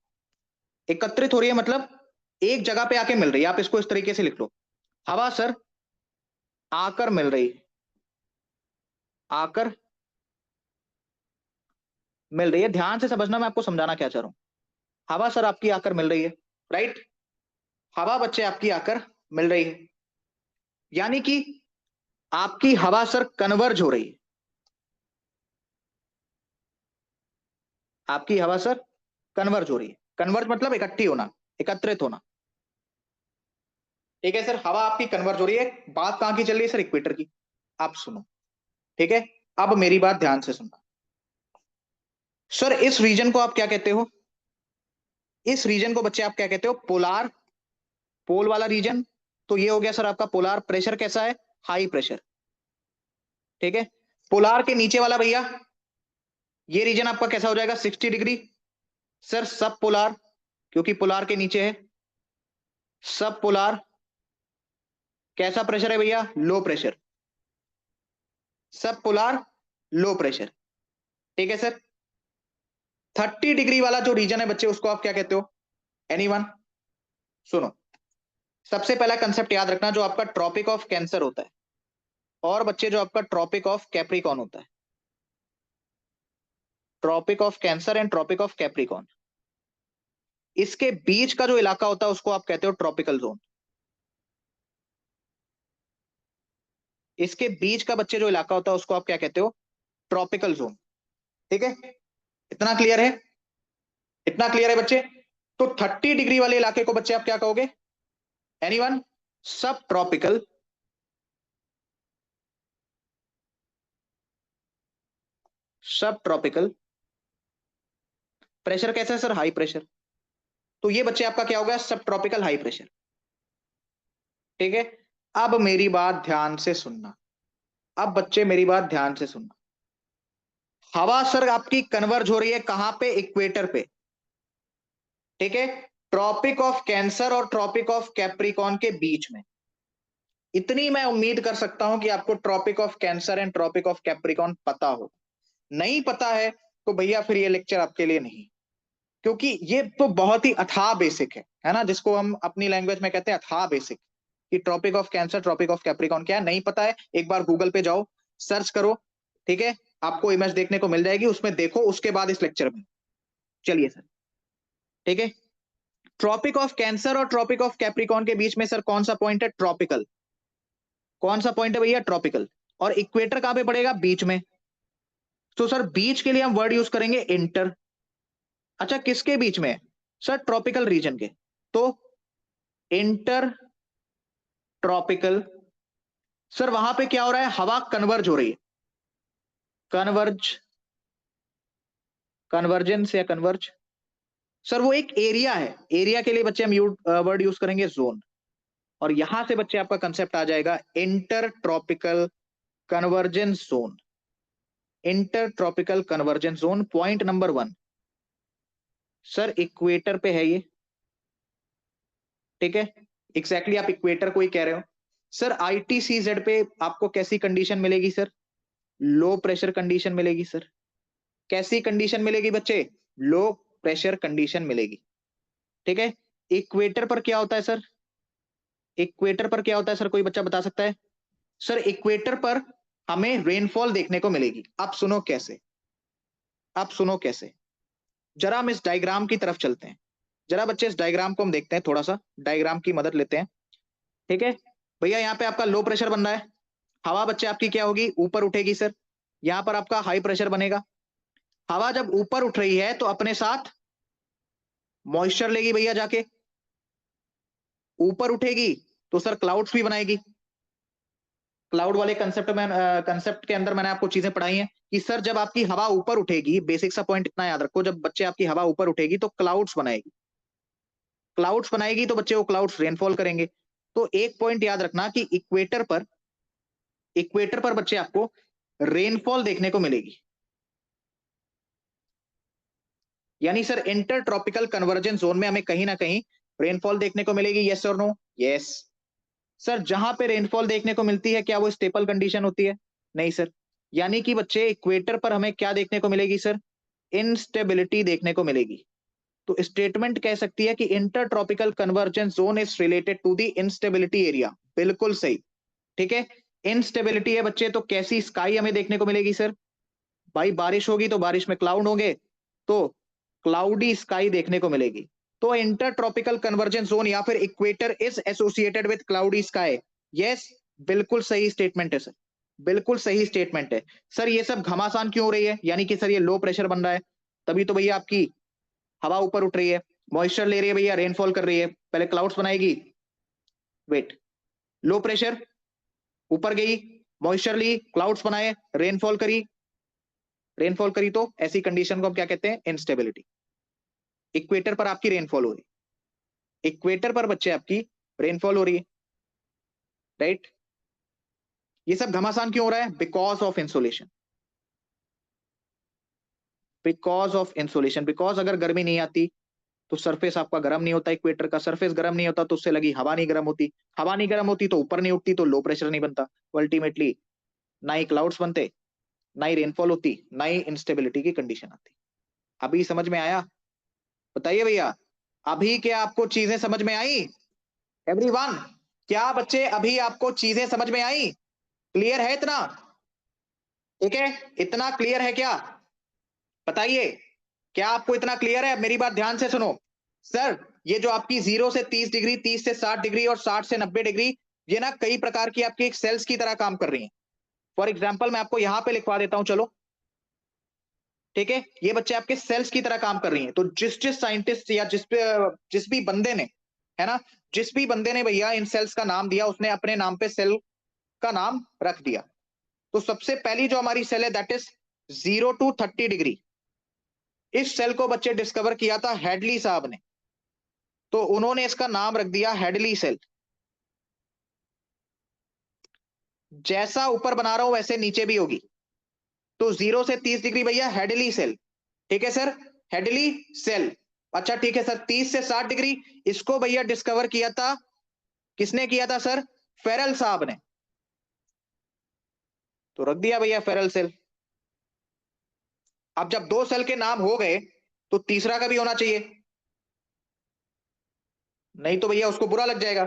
एकत्रित हो रही है मतलब एक जगह पे आके मिल रही है। आप इसको इस तरीके से लिख लो, हवा सर आकर मिल रही है, आकर मिल रही है। ध्यान से समझना, मैं आपको समझाना क्या चाह रहा हूं। हवा सर आपकी आकर मिल रही है, राइट। हवा बच्चे आपकी आकर मिल रही है, यानी कि आपकी हवा सर कन्वर्ज हो रही है। आपकी हवा सर कन्वर्ज हो रही है। कन्वर्ज मतलब इकट्ठी होना, एकत्रित होना। ठीक है सर, हवा आपकी कन्वर्ज हो रही है। बात कहां की चल रही है सर? इक्वेटर की। आप सुनो, ठीक है। अब मेरी बात ध्यान से सुनना। सर इस रीजन को आप क्या कहते हो? इस रीजन को बच्चे आप क्या कहते हो? पोलार, पोल वाला रीजन। तो ये हो गया सर आपका पोलार। प्रेशर कैसा है? हाई प्रेशर, ठीक है। पोलार के नीचे वाला भैया, ये रीजन आपका कैसा हो जाएगा? 60 डिग्री। सर सब पोलार, क्योंकि पोलार के नीचे है। सब पोलार कैसा प्रेशर है भैया? Low pressure. सब पोलार लो प्रेशर, ठीक है सर। 30 डिग्री वाला जो रीजन है बच्चे, उसको आप क्या कहते हो? एनीवन? सुनो, सबसे पहला कंसेप्ट याद रखना, जो आपका ट्रॉपिक ऑफ कैंसर होता है और बच्चे जो आपका ट्रॉपिक ऑफ कैप्रिकॉन होता है। Tropic of Cancer and Tropic of Capricorn, इसके बीच का जो इलाका होता है उसको आप कहते हो ट्रॉपिकल जोन। इसके बीच का बच्चे जो इलाका होता है उसको आप क्या कहते हो? ट्रॉपिकल जोन, ठीक है। इतना क्लियर है? इतना क्लियर है बच्चे? तो 30 डिग्री वाले इलाके को बच्चे आप क्या कहोगे? एनीवन? सब ट्रॉपिकल, सब ट्रॉपिकल। प्रेशर कैसा है सर? High pressure. तो ये बच्चे आपका क्या हो गया? सब ट्रॉपिकल हाई प्रेशर। ठीक है, अब मेरी बात ध्यान से सुनना। अब बच्चे मेरी बात ध्यान से सुनना। हवा सर आपकी कन्वर्ज हो रही है कहां पे? इक्वेटर पे। ठीक है, ट्रॉपिक ऑफ कैंसर और ट्रॉपिक ऑफ कैप्रिकॉन के बीच में। इतनी मैं उम्मीद कर सकता हूं कि आपको Tropic of Cancer and Tropic of Capricorn पता हो। नहीं पता है तो भैया फिर ये लेक्चर आपके लिए नहीं, क्योंकि ये तो बहुत ही अथाह बेसिक है ना, जिसको हम अपनी लैंग्वेज में कहते हैं अथाह बेसिक। कि Tropic of Cancer Tropic of Capricorn क्या है नहीं पता है, एक बार गूगल पे जाओ, सर्च करो। ठीक है, आपको इमेज देखने को मिल जाएगी, उसमें देखो, उसके बाद इस लेक्चर में। चलिए सर, ठीक है, ट्रॉपिक ऑफ कैंसर और ट्रॉपिक ऑफ कैप्रिकॉन के बीच में सर कौन सा पॉइंट है? ट्रॉपिकल। कौन सा पॉइंट है भैया? ट्रॉपिकल। और इक्वेटर कहां पे पड़ेगा? बीच में। तो सर बीच के लिए हम वर्ड यूज करेंगे इंटर। अच्छा, किसके बीच में? सर ट्रॉपिकल रीजन के। तो इंटर ट्रॉपिकल। सर वहां पे क्या हो रहा है? हवा कन्वर्ज हो रही है। कन्वर्ज, कन्वर्जेंस या कन्वर्ज। सर वो एक एरिया है, एरिया के लिए बच्चे हम वर्ड यूज करेंगे जोन। और यहां से बच्चे आपका कंसेप्ट आ जाएगा inter tropical convergence zone. Inter tropical convergence zone point number 1। Sir equator पे है ये। ठीक है, एग्जैक्टली आप इक्वेटर को ही कह रहे हो। सर आईटीसीजेड पे आपको कैसी कंडीशन मिलेगी सर? लो प्रेशर कंडीशन मिलेगी सर। कैसी कंडीशन मिलेगी बच्चे? लो प्रेशर कंडीशन मिलेगी। ठीक है, इक्वेटर पर क्या होता है सर? इक्वेटर पर क्या होता है सर? कोई बच्चा बता सकता है? सर इक्वेटर पर हमें रेनफॉल देखने को मिलेगी। आप सुनो कैसे, आप सुनो कैसे। जरा हम इस डायग्राम की तरफ चलते हैं। जरा बच्चे इस डायग्राम को हम देखते हैं, थोड़ा सा डायग्राम की मदद लेते हैं। ठीक है भैया, यहाँ पे आपका लो प्रेशर बन रहा है। हवा बच्चे आपकी क्या होगी? ऊपर उठेगी सर। यहाँ पर आपका हाई प्रेशर बनेगा। हवा जब ऊपर उठ रही है तो अपने साथ मॉइस्चर लेगी भैया जाके। ऊपर उठेगी तो सर क्लाउड्स भी बनाएगी। क्लाउड वाले कंसेप्ट के अंदर मैंने आपको चीजें पढ़ाई हैं कि सर जब आपकी हवा ऊपर उठेगी, बेसिक सा पॉइंट इतना याद रखो, जब बच्चे आपकी हवा ऊपर उठेगी तो क्लाउड्स बनाएगी। क्लाउड्स बनाएगी तो बच्चे वो क्लाउड्स रेनफॉल करेंगे। तो एक पॉइंट याद रखना कि इक्वेटर पर, इक्वेटर पर बच्चे आपको रेनफॉल देखने को मिलेगी। यानी sir inter tropical convergence zone में हमें कहीं ना कहीं रेनफॉल देखने को मिलेगी। यस और नो? यस। सर जहां पे रेनफॉल देखने को मिलती है क्या वो स्टेपल कंडीशन होती है? नहीं सर। यानी कि बच्चे इक्वेटर पर हमें क्या देखने को मिलेगी सर? इनस्टेबिलिटी देखने को मिलेगी। तो स्टेटमेंट कह सकती है कि inter tropical convergence zone is related to the instability area. बिल्कुल सही। ठीक है, इनस्टेबिलिटी है बच्चे, तो कैसी स्काई हमें देखने को मिलेगी सर? भाई बारिश होगी तो बारिश में क्लाउड होंगे, तो क्लाउडी स्काई देखने को मिलेगी। तो इंटर ट्रॉपिकल कन्वर्जेंस जोन या फिर equator is associated with cloudy sky. Yes, बिल्कुल सही स्टेटमेंट है सर। बिल्कुल सही स्टेटमेंट है। सर ये सब घमासान क्यों हो रही है? यानी कि सर ये लो प्रेशर बन रहा है, तभी तो भैया आपकी हवा ऊपर उठ रही है, मॉइस्चर ले रही है भैया, रेनफॉल कर रही है, पहले क्लाउड्स बनाएगी। वेट, लो प्रेशर ऊपर गई, मॉइस्चर ली, क्लाउड्स बनाए, रेनफॉल करी। रेनफॉल करी तो ऐसी कंडीशन को हम क्या कहते हैं? इंस्टेबिलिटी। इक्वेटर पर आपकी रेनफॉल हो रही है, इक्वेटर पर बच्चे आपकी रेनफॉल हो रही है, राइट। ये सब घमासान क्यों हो रहा है? Because of insolation. Because of insolation, because अगर गर्मी नहीं आती तो सरफेस आपका गर्म नहीं होता, इक्वेटर का सरफेस गर्म नहीं होता तो उससे लगी हवा नहीं गर्म होती, हवा नहीं गर्म होती तो ऊपर नहीं उठती, तो लो प्रेशर नहीं बनता, तो अल्टीमेटली ना ही क्लाउड्स बनते, ना ही रेनफॉल होती, ना ही इंस्टेबिलिटी की कंडीशन आती। अभी समझ में आया? बताइए भैया, अभी क्या आपको चीजें समझ में आई? एवरीवन, क्या बच्चे अभी आपको चीजें समझ में आई? क्लियर है इतना? ठीक है, इतना क्लियर है क्या? बताइए, क्या आपको इतना क्लियर है? मेरी बात ध्यान से सुनो। सर ये जो आपकी 0 से 30 डिग्री, 30 से 60 डिग्री और 60 से 90 डिग्री, ये ना कई प्रकार की आपकी एक सेल्स की तरह काम कर रही हैं। फॉर एग्जाम्पल मैं आपको यहां पे लिखवा देता हूं, चलो। ठीक है, ये बच्चे आपके सेल्स की तरह काम कर रही हैं। तो जिस जिस साइंटिस्ट या जिस भी बंदे ने, है ना, जिस भी बंदे ने भैया इन सेल्स का नाम दिया, उसने अपने नाम पे सेल का नाम रख दिया। तो सबसे पहली जो हमारी सेल है दैट इज 0 to 30 डिग्री, इस सेल को बच्चे डिस्कवर किया था हेडली साहब ने, तो उन्होंने इसका नाम रख दिया हेडली सेल। जैसा ऊपर बना रहा हूं वैसे नीचे भी होगी, तो 0 से 30 डिग्री भैया हेडली सेल, ठीक है सर, हेडली सेल। अच्छा ठीक है सर, 30 से 60 डिग्री, इसको भैया डिस्कवर किया था, किसने किया था सर? फेरल साहब ने, तो रख दिया भैया फेरल सेल। अब जब दो सेल के नाम हो गए तो तीसरा का भी होना चाहिए, नहीं तो भैया उसको बुरा लग जाएगा।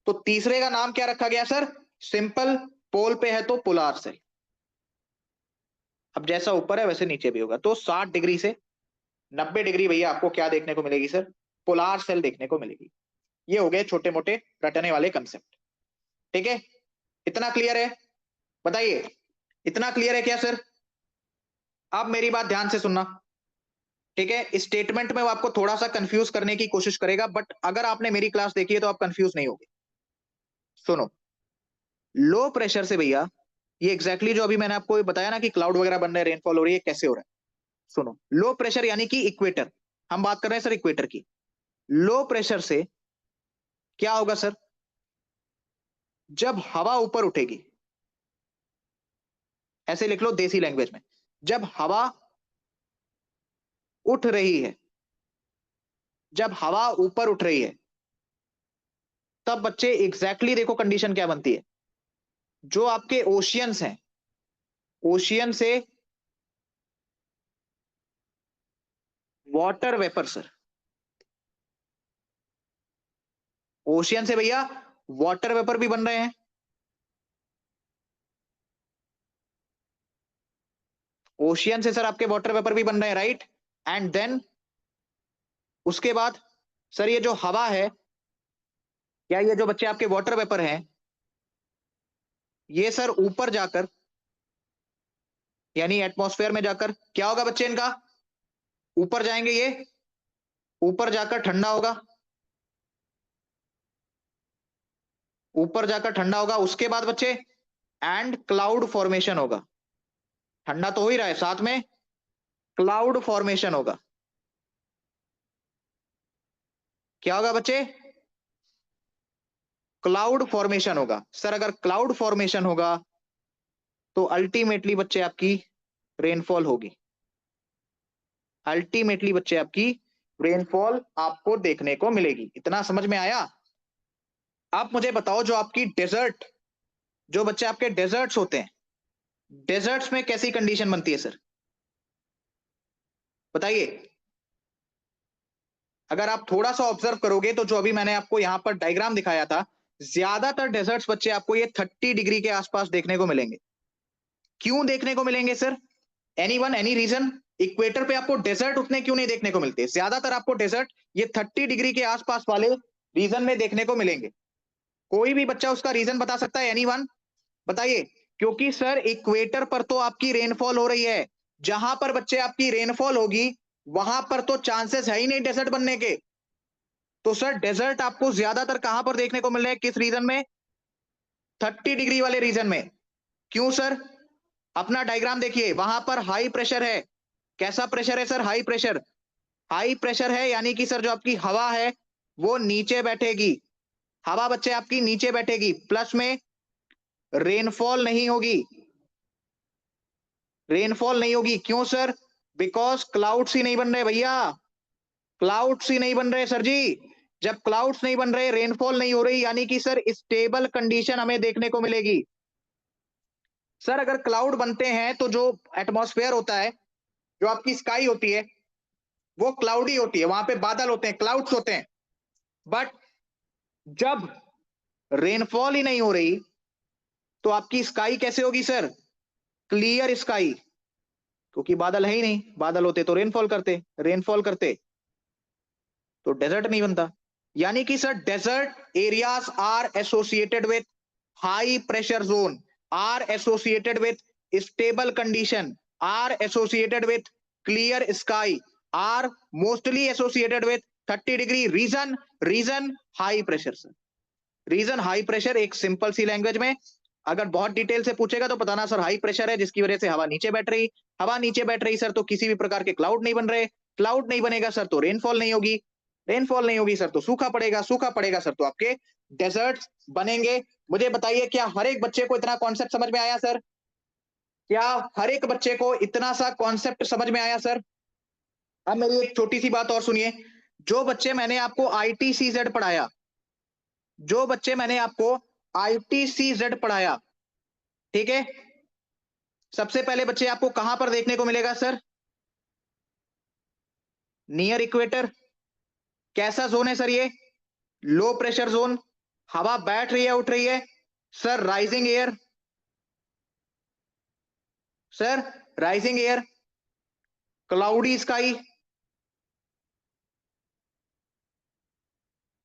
तो तीसरे का नाम क्या रखा गया सर? सिंपल, पोल पे है तो पोलार सेल। अब जैसा ऊपर है वैसे नीचे भी होगा, तो 60 डिग्री से 90 डिग्री भैया आपको क्या देखने को मिलेगी सर? पोलार सेल देखने को मिलेगी। ये हो गए छोटे मोटे रटने वाले कंसेप्ट, ठीक है? इतना क्लियर है? बताइए, इतना क्लियर है क्या सर? अब मेरी बात ध्यान से सुनना, ठीक है? स्टेटमेंट में वो आपको थोड़ा सा कंफ्यूज करने की कोशिश करेगा, बट अगर आपने मेरी क्लास देखी है तो आप कंफ्यूज नहीं होगे। सुनो, लो प्रेशर से भैया, ये एग्जैक्टली जो अभी मैंने आपको बताया ना कि क्लाउड वगैरह बन रहे हैं, रेनफॉल हो रही है, कैसे हो रहा है? सुनो, लो प्रेशर यानी कि इक्वेटर, हम बात कर रहे हैं सर इक्वेटर की। लो प्रेशर से क्या होगा सर? जब हवा ऊपर उठेगी, ऐसे लिख लो देसी लैंग्वेज में, जब हवा उठ रही है, जब हवा ऊपर उठ रही है, तब बच्चे एग्जैक्टली देखो कंडीशन क्या बनती है। जो आपके ओशियंस हैं, ओशियन से वाटर वेपर सर, ओशियन से भैया वाटर वेपर भी बन रहे हैं। ओशियन से सर आपके वाटर वेपर भी बन रहे हैं, राइट? एंड देन उसके बाद सर ये जो हवा है, या ये जो बच्चे आपके वाटर वेपर हैं, ये सर ऊपर जाकर यानी एटमॉस्फेयर में जाकर क्या होगा बच्चे? इनका ऊपर जाएंगे, ये ऊपर जाकर ठंडा होगा, ऊपर जाकर ठंडा होगा। उसके बाद बच्चे एंड क्लाउड फॉर्मेशन होगा। ठंडा तो हो ही रहा है, साथ में क्लाउड फॉर्मेशन होगा। क्या होगा बच्चे? क्लाउड फॉर्मेशन होगा। सर अगर क्लाउड फॉर्मेशन होगा तो अल्टीमेटली बच्चे आपकी रेनफॉल होगी, अल्टीमेटली बच्चे आपकी रेनफॉल आपको देखने को मिलेगी। इतना समझ में आया? आप मुझे बताओ, जो आपकी डेजर्ट, जो बच्चे आपके डेजर्ट्स होते हैं, डेजर्ट्स में कैसी कंडीशन बनती है सर? बताइए। अगर आप थोड़ा सा ऑब्जर्व करोगे तो जो अभी मैंने आपको यहां पर डायग्राम दिखाया था, ज्यादातर डेजर्ट्स बच्चे आपको ये 30 डिग्री के आसपास देखने को मिलेंगे। क्यों देखने को मिलेंगे sir? Any one, any reason? Equator पे आपको डेजर्ट उतने क्यों नहीं देखने को मिलते? ज्यादातर आपको डेजर्ट ये 30 डिग्री के आसपास वाले रीजन में देखने को मिलेंगे। कोई भी बच्चा उसका रीजन बता सकता है? एनी वन बताइए। क्योंकि सर इक्वेटर पर तो आपकी रेनफॉल हो रही है, जहां पर बच्चे आपकी रेनफॉल होगी वहां पर तो चांसेस है ही नहीं डेजर्ट बनने के। तो सर डेजर्ट आपको ज्यादातर कहां पर देखने को मिल रहे हैं, किस रीजन में? 30 डिग्री वाले रीजन में। क्यों सर? अपना डायग्राम देखिए, वहां पर हाई प्रेशर है। कैसा प्रेशर है sir? High pressure. High pressure है यानी कि सर जो आपकी हवा है वो नीचे बैठेगी, हवा बच्चे आपकी नीचे बैठेगी, प्लस में रेनफॉल नहीं होगी, रेनफॉल नहीं होगी। क्यों सर? बिकॉज क्लाउड्स ही नहीं बन रहे भैया, क्लाउड्स ही नहीं बन रहे सर जी। जब क्लाउड्स नहीं बन रहे, रेनफॉल नहीं हो रही, यानी कि सर स्टेबल कंडीशन हमें देखने को मिलेगी। सर अगर क्लाउड बनते हैं तो जो एटमॉस्फेयर होता है, जो आपकी स्काई होती है वो क्लाउडी होती है, वहां पे बादल होते हैं, क्लाउड्स होते हैं। बट जब रेनफॉल ही नहीं हो रही तो आपकी स्काई कैसे होगी सर? क्लियर स्काई, क्योंकि बादल है ही नहीं। बादल होते तो रेनफॉल करते, रेनफॉल करते तो डेजर्ट नहीं बनता। यानी कि sir desert areas are associated with high pressure zone, are associated with stable condition, are associated with clear sky, are mostly associated with 30 degree. Reason, reason high pressure sir, reason high pressure. एक simple सी language में अगर बहुत detail से पूछेगा तो बताना sir high pressure है जिसकी वजह से हवा नीचे बैठ रही, हवा नीचे बैठ रही सर तो किसी भी प्रकार के क्लाउड नहीं बन रहे, क्लाउड नहीं बनेगा सर तो रेनफॉल नहीं होगी, रेनफॉल नहीं होगी सर तो सूखा पड़ेगा, सूखा पड़ेगा सर तो आपके डेजर्ट्स बनेंगे। मुझे बताइए क्या हर एक बच्चे को इतना कॉन्सेप्ट समझ में आया सर? क्या हर एक बच्चे को इतना सा कॉन्सेप्ट समझ में आया सर? अब मेरी एक छोटी सी बात और सुनिए, जो बच्चे मैंने आपको ITCZ पढ़ाया, जो बच्चे मैंने आपको ITCZ पढ़ाया, ठीक है, सबसे पहले बच्चे आपको कहां पर देखने को मिलेगा सर? Near equator. कैसा जोन है सर ये? Low pressure zone. हवा बैठ रही है उठ रही है? Sir rising air, sir rising air, cloudy sky,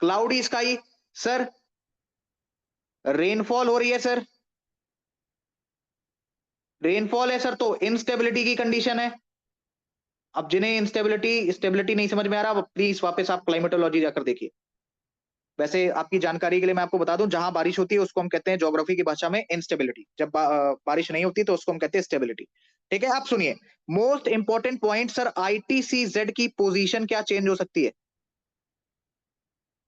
cloudy sky, sir rainfall हो रही है सर, रेनफॉल है सर तो इनस्टेबिलिटी की कंडीशन है। अब जिन्हें इंस्टेबिलिटी स्टेबिलिटी नहीं समझ में आ रहा प्लीज वापस आप क्लाइमेटोलॉजी जाकर देखिए। वैसे आपकी जानकारी के लिए मैं आपको बता दूं, जहां बारिश होती है उसको हम कहते हैं ज्योग्राफी की भाषा में इंस्टेबिलिटी, जब बारिश नहीं होती तो उसको हम कहते हैं स्टेबिलिटी। ठीक है, आप सुनिए most important point sir, ITCZ की पोजीशन क्या चेंज हो सकती है?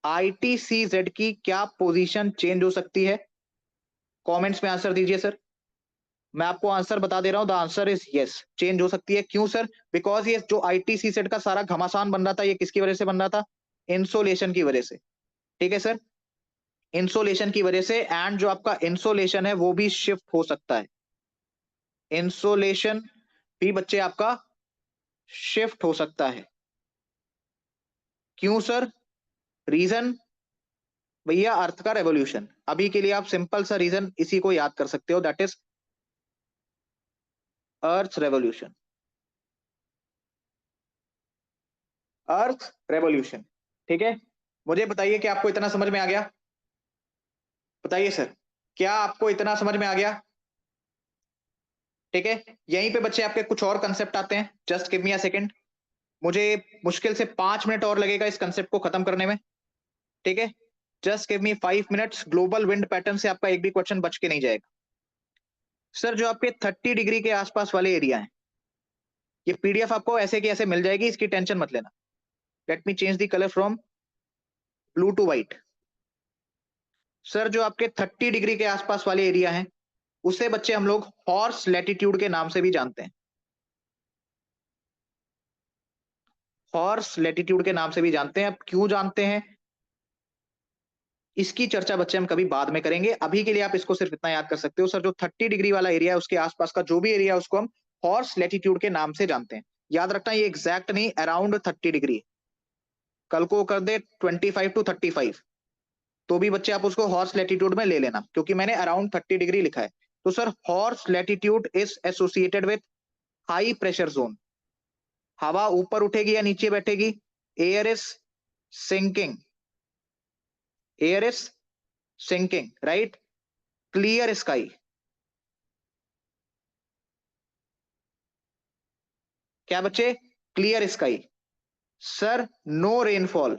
ITCZ की क्या पोजीशन चेंज हो सकती है? कमेंट्स में आंसर दीजिए सर। मैं आपको आंसर बता दे रहा हूं, the answer is yes, change हो सकती है। क्यों सर? बिकॉज ये जो ITCZ का सारा घमासान बन रहा था ये किसकी वजह से बन रहा था? इंसोलेशन की वजह से। ठीक है सर, इंसोलेशन की वजह से, एंड जो आपका इंसोलेशन है वो भी शिफ्ट हो सकता है, इंसोलेशन भी बच्चे आपका शिफ्ट हो सकता है। क्यों सर? रीजन भैया अर्थ का रेवोल्यूशन। अभी के लिए आप सिंपल सा रीजन इसी को याद कर सकते हो, that is earth revolution, earth revolution. ठीक है, मुझे बताइए कि आपको इतना समझ में आ गया? बताइए सर, क्या आपको इतना समझ में आ गया? ठीक है, यहीं पे बच्चे आपके कुछ और कंसेप्ट आते हैं, just give me a second. मुझे मुश्किल से 5 मिनट और लगेगा इस कंसेप्ट को खत्म करने में। ठीक है, just give me 5 minutes. Global wind pattern से आपका एक भी क्वेश्चन बच के नहीं जाएगा सर। जो आपके 30 डिग्री के आसपास वाले एरिया हैं, ये PDF आपको ऐसे की ऐसे मिल जाएगी, इसकी टेंशन मत लेना। Let me change the colour from blue to white. Sir जो आपके 30 डिग्री के आसपास वाले एरिया हैं उसे बच्चे हम लोग हॉर्स लैटिट्यूड के नाम से भी जानते हैं, हॉर्स लैटिट्यूड के नाम से भी जानते हैं। अब क्यों जानते हैं इसकी चर्चा बच्चे हम कभी बाद में करेंगे, अभी के लिए आप इसको सिर्फ इतना याद कर सकते हो सर, जो 30 डिग्री वाला एरिया है उसके आसपास का जो भी एरिया है उसको हम हॉर्स लैटिट्यूड के नाम से जानते हैं। याद रखना ये एग्जैक्ट नहीं, अराउंड 30 डिग्री। कल को कर दे 25 to 35 तो भी बच्चे आप उसको हॉर्स लैटिट्यूड में ले लेना, क्योंकि मैंने अराउंड 30 डिग्री लिखा है। तो sir horse latitude is associated with high pressure zone. हवा ऊपर उठेगी या नीचे बैठेगी? Air is sinking, air is sinking, right? Clear sky, क्या बच्चे? Clear sky. Sir no rainfall,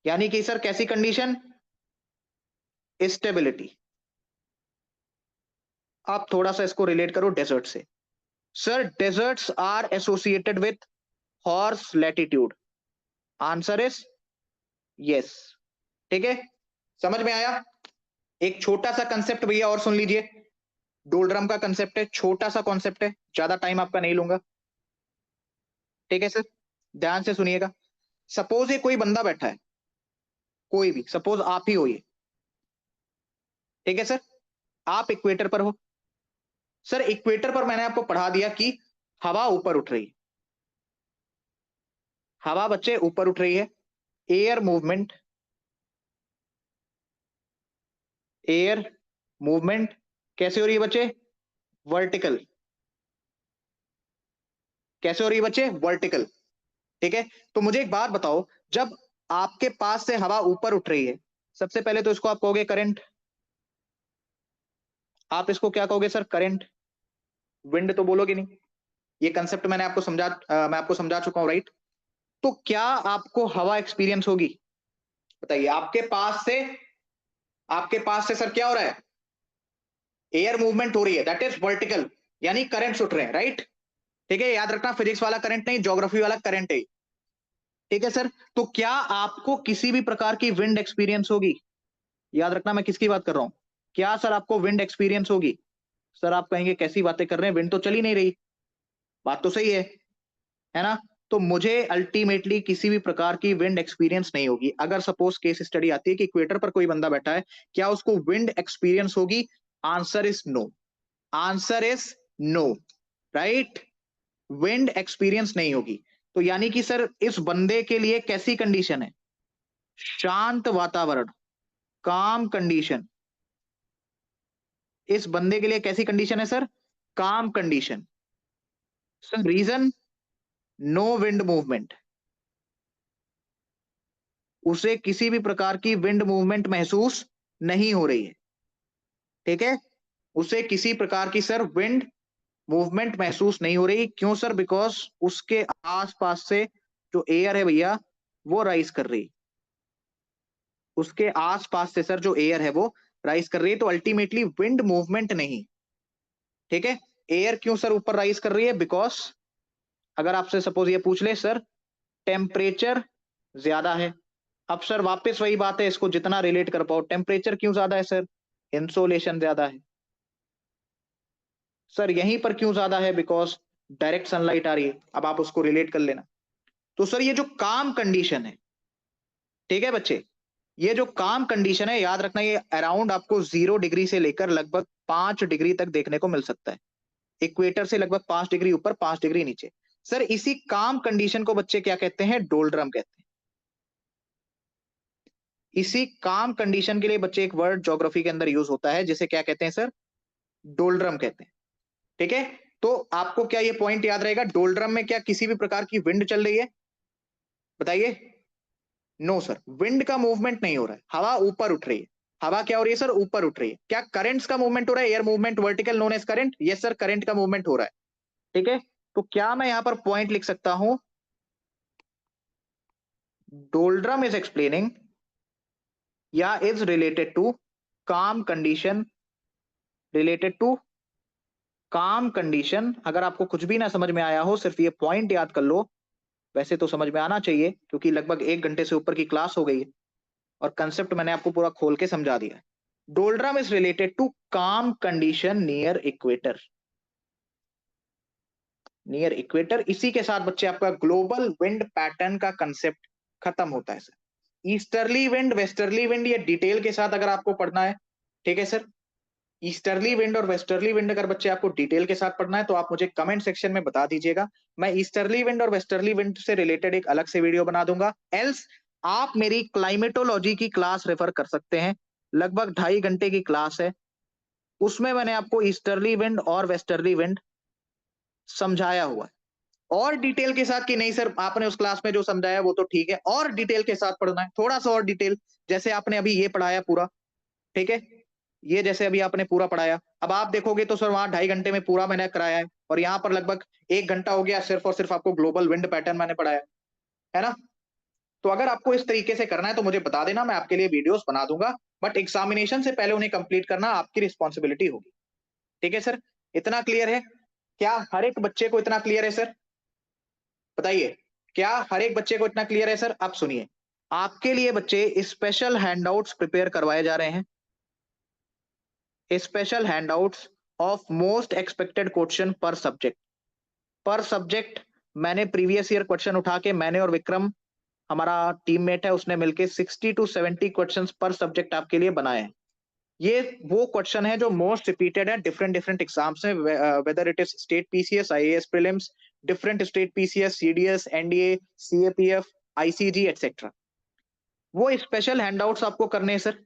यानी कि सर कैसी कंडीशन? स्टेबिलिटी। आप थोड़ा सा इसको रिलेट करो डेजर्ट से। Sir deserts are associated with horse latitude, answer is yes. ठीक है, समझ में आया? एक छोटा सा कंसेप्ट भैया और सुन लीजिए, डोलड्रम का कंसेप्ट है, छोटा सा कॉन्सेप्ट है, ज्यादा टाइम आपका नहीं लूंगा। ठीक है सर, ध्यान से सुनिएगा। सपोज ये कोई बंदा बैठा है, कोई भी, सपोज आप ही हो ये। ठीक है सर, आप इक्वेटर पर हो। सर इक्वेटर पर मैंने आपको पढ़ा दिया कि हवा ऊपर उठ रही है, हवा बच्चे ऊपर उठ रही है। एयर मूवमेंट, एयर मूवमेंट कैसे हो रही है बच्चे? वर्टिकल। कैसे हो रही है बच्चे? वर्टिकल। ठीक है, तो मुझे एक बात बताओ, जब आपके पास से हवा ऊपर उठ रही है, सबसे पहले तो इसको आप कहोगे करंट। आप इसको क्या कहोगे सर? करंट। विंड तो बोलोगे नहीं, ये कंसेप्ट मैंने आपको मैं आपको समझा चुका हूं, राइट? तो क्या आपको हवा एक्सपीरियंस होगी? बताइए, आपके पास से आपके पास से सर क्या हो रहा है, एयर मूवमेंट हो रही है, दैट इज वर्टिकल, यानी करंट उठ रहे हैं, राइट। ठीक है, याद रखना फिजिक्स वाला करंट नहीं, ज्योग्राफी वाला करंट है। ठीक है सर, तो क्या आपको किसी भी प्रकार की विंड एक्सपीरियंस होगी? याद रखना मैं किसकी बात कर रहा हूं। क्या सर आपको विंड एक्सपीरियंस होगी? सर आप कहेंगे कैसी बातें कर रहे हैं, विंड तो चल ही नहीं रही। बात तो सही है ना। तो मुझे अल्टीमेटली किसी भी प्रकार की विंड एक्सपीरियंस नहीं होगी। अगर सपोज केस स्टडी आती है कि इक्वेटर पर कोई बंदा बैठा है, क्या उसको विंड एक्सपीरियंस होगी? Answer is no. Answer is no, right. Wind experience नहीं होगी। तो यानी कि सर इस बंदे के लिए कैसी कंडीशन है? शांत वातावरण, काम कंडीशन। इस बंदे के लिए कैसी कंडीशन है सर? Calm condition. Sir reason, no wind movement. उसे किसी भी प्रकार की विंड मूवमेंट महसूस नहीं हो रही है। ठीक है, उसे किसी प्रकार की सर विंड मूवमेंट महसूस नहीं हो रही। क्यों सर? बिकॉज उसके आसपास से जो एयर है भैया, वो राइज कर रही। उसके आसपास से सर जो एयर है वो राइज कर रही है, तो अल्टीमेटली विंड मूवमेंट नहीं। ठीक है, एयर क्यों सर ऊपर राइज कर रही है? बिकॉज अगर आपसे सपोज ये पूछ ले सर, टेम्परेचर ज्यादा है। अब सर वापस वही बात है, इसको जितना रिलेट कर पाओ, टेम्परेचर क्यों ज्यादा है सर? इंसोलेशन ज्यादा है। सर यहीं पर क्यों ज्यादा है? बिकॉज डायरेक्ट सनलाइट आ रही है। अब आप उसको रिलेट कर लेना। तो सर ये जो काम कंडीशन है, ठीक है बच्चे, ये जो काम कंडीशन है, याद रखना ये अराउंड आपको 0 डिग्री से लेकर लगभग 5 डिग्री तक देखने को मिल सकता है। इक्वेटर से लगभग 5 डिग्री ऊपर, 5 डिग्री नीचे। सर इसी काम कंडीशन को बच्चे क्या कहते हैं? डोल्ड्रम कहते हैं। इसी काम कंडीशन के लिए बच्चे एक वर्ड ज्योग्राफी के अंदर यूज होता है, जिसे क्या कहते हैं सर? डोल्ड्रम कहते हैं। ठीक है, तो आपको क्या ये पॉइंट याद रहेगा? डोल्ड्रम में क्या किसी भी प्रकार की विंड चल रही है? बताइए। नो सर, विंड का मूवमेंट नहीं हो रहा है, हवा ऊपर उठ रही है। हवा क्या हो रही है सर? ऊपर उठ रही है। क्या करंट्स का मूवमेंट हो रहा है? Air movement, vertical, known as current. Yes sir, current का मूवमेंट हो रहा है। ठीक है, तो क्या मैं यहां पर पॉइंट लिख सकता हूं? डोल्ड्रम इज एक्सप्लेनिंग या इज रिलेटेड टू काम कंडीशन, रिलेटेड टू काम कंडीशन। अगर आपको कुछ भी ना समझ में आया हो, सिर्फ ये पॉइंट याद कर लो। वैसे तो समझ में आना चाहिए, क्योंकि लगभग 1 घंटे से ऊपर की क्लास हो गई है और कंसेप्ट मैंने आपको पूरा खोल के समझा दिया है। डोल्ड्रम इज रिलेटेड टू काम condition near equator. Near equator, इसी के साथ बच्चे आपका ग्लोबल विंड पैटर्न का कंसेप्ट खत्म होता है sir. Easterly wind, westerly wind, ये डिटेल के साथ अगर आपको पढ़ना है, ठीक है सर। ईस्टर्ली विंड और वेस्टर्ली विंड अगर बच्चे आपको डिटेल के साथ पढ़ना है, तो आप मुझे कमेंट सेक्शन में बता दीजिएगा। मैं ईस्टर्ली विंड और वेस्टर्ली विंड से रिलेटेड एक अलग से वीडियो बना दूंगा। एल्स आप मेरी क्लाइमेटोलॉजी की क्लास रेफर कर सकते हैं, लगभग 2.5 घंटे की क्लास है। उसमें मैंने आपको ईस्टर्ली विंड और वेस्टर्ली विंड समझाया हुआ है, और डिटेल के साथ। कि नहीं सर, आपने उस क्लास में जो समझाया वो तो ठीक है, और डिटेल के साथ पढ़ना है, थोड़ा सा और डिटेल। जैसे आपने अभी ये पढ़ाया पूरा, ठीक है, ये जैसे अभी आपने पूरा पढ़ाया, अब आप देखोगे तो सर वहां 2.5 घंटे में पूरा मैंने कराया है, और यहाँ पर लगभग 1 घंटा हो गया सिर्फ और सिर्फ आपको ग्लोबल विंड पैटर्न मैंने पढ़ाया है ना। तो अगर आपको इस तरीके से करना है तो मुझे बता देना, मैं आपके लिए वीडियोस बना दूंगा। बट एग्जामिनेशन से पहले उन्हें कंप्लीट करना आपकी रिस्पॉन्सिबिलिटी होगी। ठीक है सर, इतना क्लियर है? क्या हर एक बच्चे को इतना क्लियर है सर? बताइए, क्या हर एक बच्चे को इतना क्लियर है सर? अब सुनिए, आपके लिए बच्चे स्पेशल हैंडआउट्स प्रिपेयर करवाए जा रहे हैं। Special handouts of most expected question पर सब्जेक्ट। पर सब्जेक्ट मैंने प्रीवियस ईयर क्वेश्चन उठा के, मैंने और विक्रम, हमारा टीममेट है, उसने मिलके 60 to 70 क्वेश्चंस पर सब्जेक्ट आपके लिए बनाए हैं। ये वो क्वेश्चन है जो मोस्ट रिपीटेड है डिफरेंट डिफरेंट एग्जाम्स में, whether it is state PCS, IAS prelims, different state PCS, CDS, NDA, CAPF, ICG etcetera. वो स्पेशल हैंडआउट्स आपको करने हैं सर।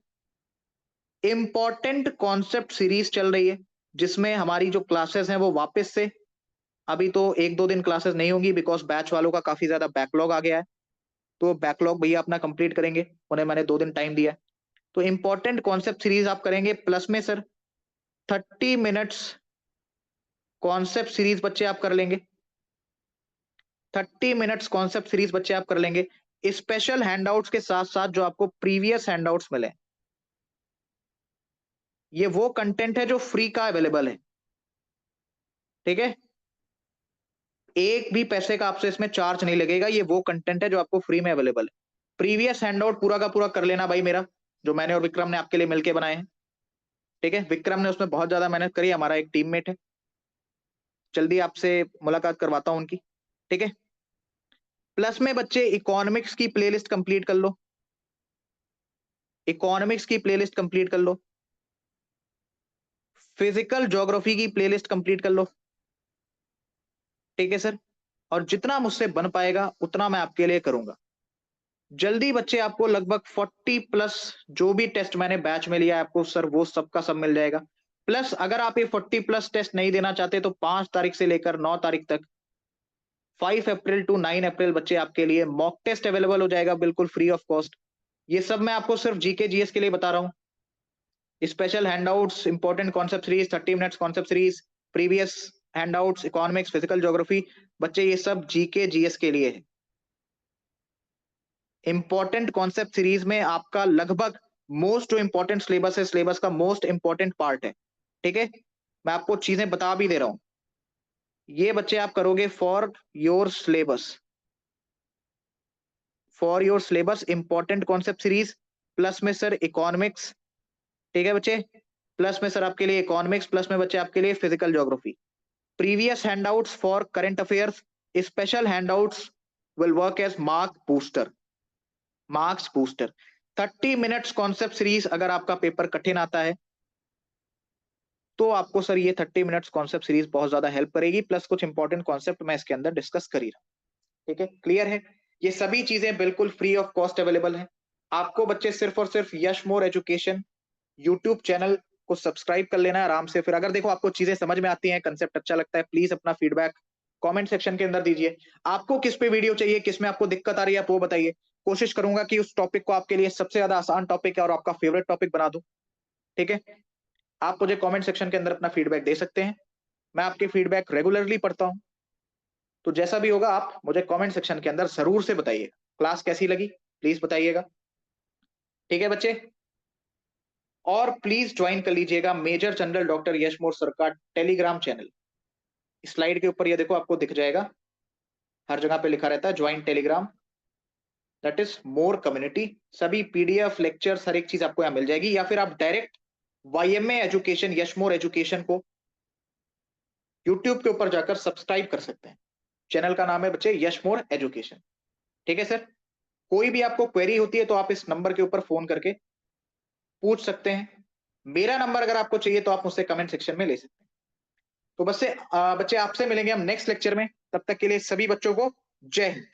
इंपॉर्टेंट कॉन्सेप्ट सीरीज चल रही है, जिसमें हमारी जो क्लासेस हैं वो वापस से, अभी तो 1-2 दिन क्लासेस नहीं होंगी, बिकॉज बैच वालों का काफी ज्यादा बैकलॉग आ गया है। तो बैकलॉग भैया अपना कंप्लीट करेंगे, उन्हें मैंने 2 दिन टाइम दिया है। तो इंपॉर्टेंट कॉन्सेप्ट सीरीज आप करेंगे, प्लस में सर 30 मिनट्स कॉन्सेप्ट सीरीज बच्चे आप कर लेंगे। 30 मिनट्स कॉन्सेप्ट सीरीज बच्चे आप कर लेंगे, स्पेशल हैंडआउट्स के साथ साथ जो आपको प्रीवियस हैंडआउट्स मिले। ये वो कंटेंट है जो फ्री का अवेलेबल है, ठीक है। एक भी पैसे का आपसे इसमें चार्ज नहीं लगेगा, ये वो कंटेंट है जो आपको फ्री में अवेलेबल है। प्रीवियस हैंडआउट पूरा का पूरा कर लेना भाई मेरा, जो मैंने और विक्रम ने आपके लिए मिलके बनाए हैं, ठीक है। विक्रम ने उसमें बहुत ज्यादा मेहनत करी, हमारा एक टीममेट है। जल्दी आपसे मुलाकात करवाता हूं उनकी, ठीक है। प्लस में बच्चे इकोनॉमिक्स की प्लेलिस्ट कंप्लीट कर लो, इकोनॉमिक्स की प्लेलिस्ट कंप्लीट कर लो, फिजिकल ज्योग्राफी की प्लेलिस्ट कंप्लीट कर लो, ठीक है सर। और जितना मुझसे बन पाएगा उतना मैं आपके लिए करूंगा। जल्दी बच्चे आपको लगभग 40 प्लस जो भी टेस्ट मैंने बैच में लिया है आपको सर वो सबका सब मिल जाएगा। प्लस अगर आप ये 40 प्लस टेस्ट नहीं देना चाहते तो 5 तारीख से लेकर 9 तारीख तक 5 अप्रैल टू 9 अप्रैल बच्चे आपके लिए मॉक टेस्ट अवेलेबल हो जाएगा बिल्कुल फ्री ऑफ कॉस्ट। ये सब मैं आपको सिर्फ जीके जीएस के लिए बता रहा हूँ। Special handouts, important concept series, 30 minutes concept series, previous handouts, economics, physical geography, बच्चे ये सब जीके जीएस के लिए है। इंपॉर्टेंट कॉन्सेप्ट सीरीज में आपका लगभग मोस्ट जो इंपॉर्टेंट सिलेबस है, सिलेबस का मोस्ट इंपॉर्टेंट पार्ट है, ठीक है। मैं आपको चीजें बता भी दे रहा हूं। ये बच्चे आप करोगे for your syllabus, for your syllabus important concept series, plus में सर इकोनॉमिक्स, ठीक है बच्चे। प्लस में सर आपके लिए इकोनॉमिक्स, प्लस में बच्चे आपके लिए physical geography, previous handouts for current affairs, special handouts will work as mark booster, marks booster. 30 minutes concept series अगर आपका पेपर कठिन आता है तो आपको सर ये 30 मिनट्स कॉन्सेप्ट सीरीज बहुत ज्यादा हेल्प करेगी, प्लस कुछ इंपॉर्टेंट कॉन्सेप्ट मैं इसके अंदर डिस्कस कर ही रहा हूं, ठीक है। क्लियर है? ये सभी चीजें बिल्कुल फ्री ऑफ कॉस्ट अवेलेबल है। आपको बच्चे सिर्फ और सिर्फ यश मोर एजुकेशन यूट्यूब चैनल को सब्सक्राइब कर लेना है आराम से। फिर अगर देखो आपको चीजें समझ में आती हैं, कंसेप्ट अच्छा लगता है, प्लीज अपना फीडबैक कमेंट सेक्शन के अंदर दीजिए। आपको किस पे वीडियो चाहिए, किस में आपको दिक्कत आ रही है आप वो बताइए। कोशिश करूंगा कि उस टॉपिक को आपके लिए सबसे ज्यादा आसान टॉपिक है और आपका फेवरेट टॉपिक बना दूं, ठीक है। आप मुझे कमेंट सेक्शन के अंदर अपना फीडबैक दे सकते हैं, मैं आपके फीडबैक रेगुलरली पढ़ता हूं। तो जैसा भी होगा आप मुझे कमेंट सेक्शन के अंदर जरूर से बताइए। क्लास कैसी लगी प्लीज बताइएगा, ठीक है बच्चे। और प्लीज ज्वाइन कर लीजिएगा मेजर जनरल डॉक्टर यशमोर सर का टेलीग्राम चैनल। स्लाइड के ऊपर ये देखो आपको दिख जाएगा, हर जगह पे लिखा रहता है join Telegram, that is more community. सभी पीडीएफ लेक्चर्स हर एक चीज आपको यहाँ मिल जाएगी, या फिर आप डायरेक्ट वाईएमए एजुकेशन, यशमोर एजुकेशन को यूट्यूब के ऊपर जाकर सब्सक्राइब कर सकते हैं। चैनल का नाम है बच्चे यशमोर एजुकेशन, ठीक है सर। कोई भी आपको क्वेरी होती है तो आप इस नंबर के ऊपर फोन करके पूछ सकते हैं। मेरा नंबर अगर आपको चाहिए तो आप मुझसे कमेंट सेक्शन में ले सकते हैं। तो बच्चे आपसे मिलेंगे हम नेक्स्ट लेक्चर में, तब तक के लिए सभी बच्चों को जय हिंद।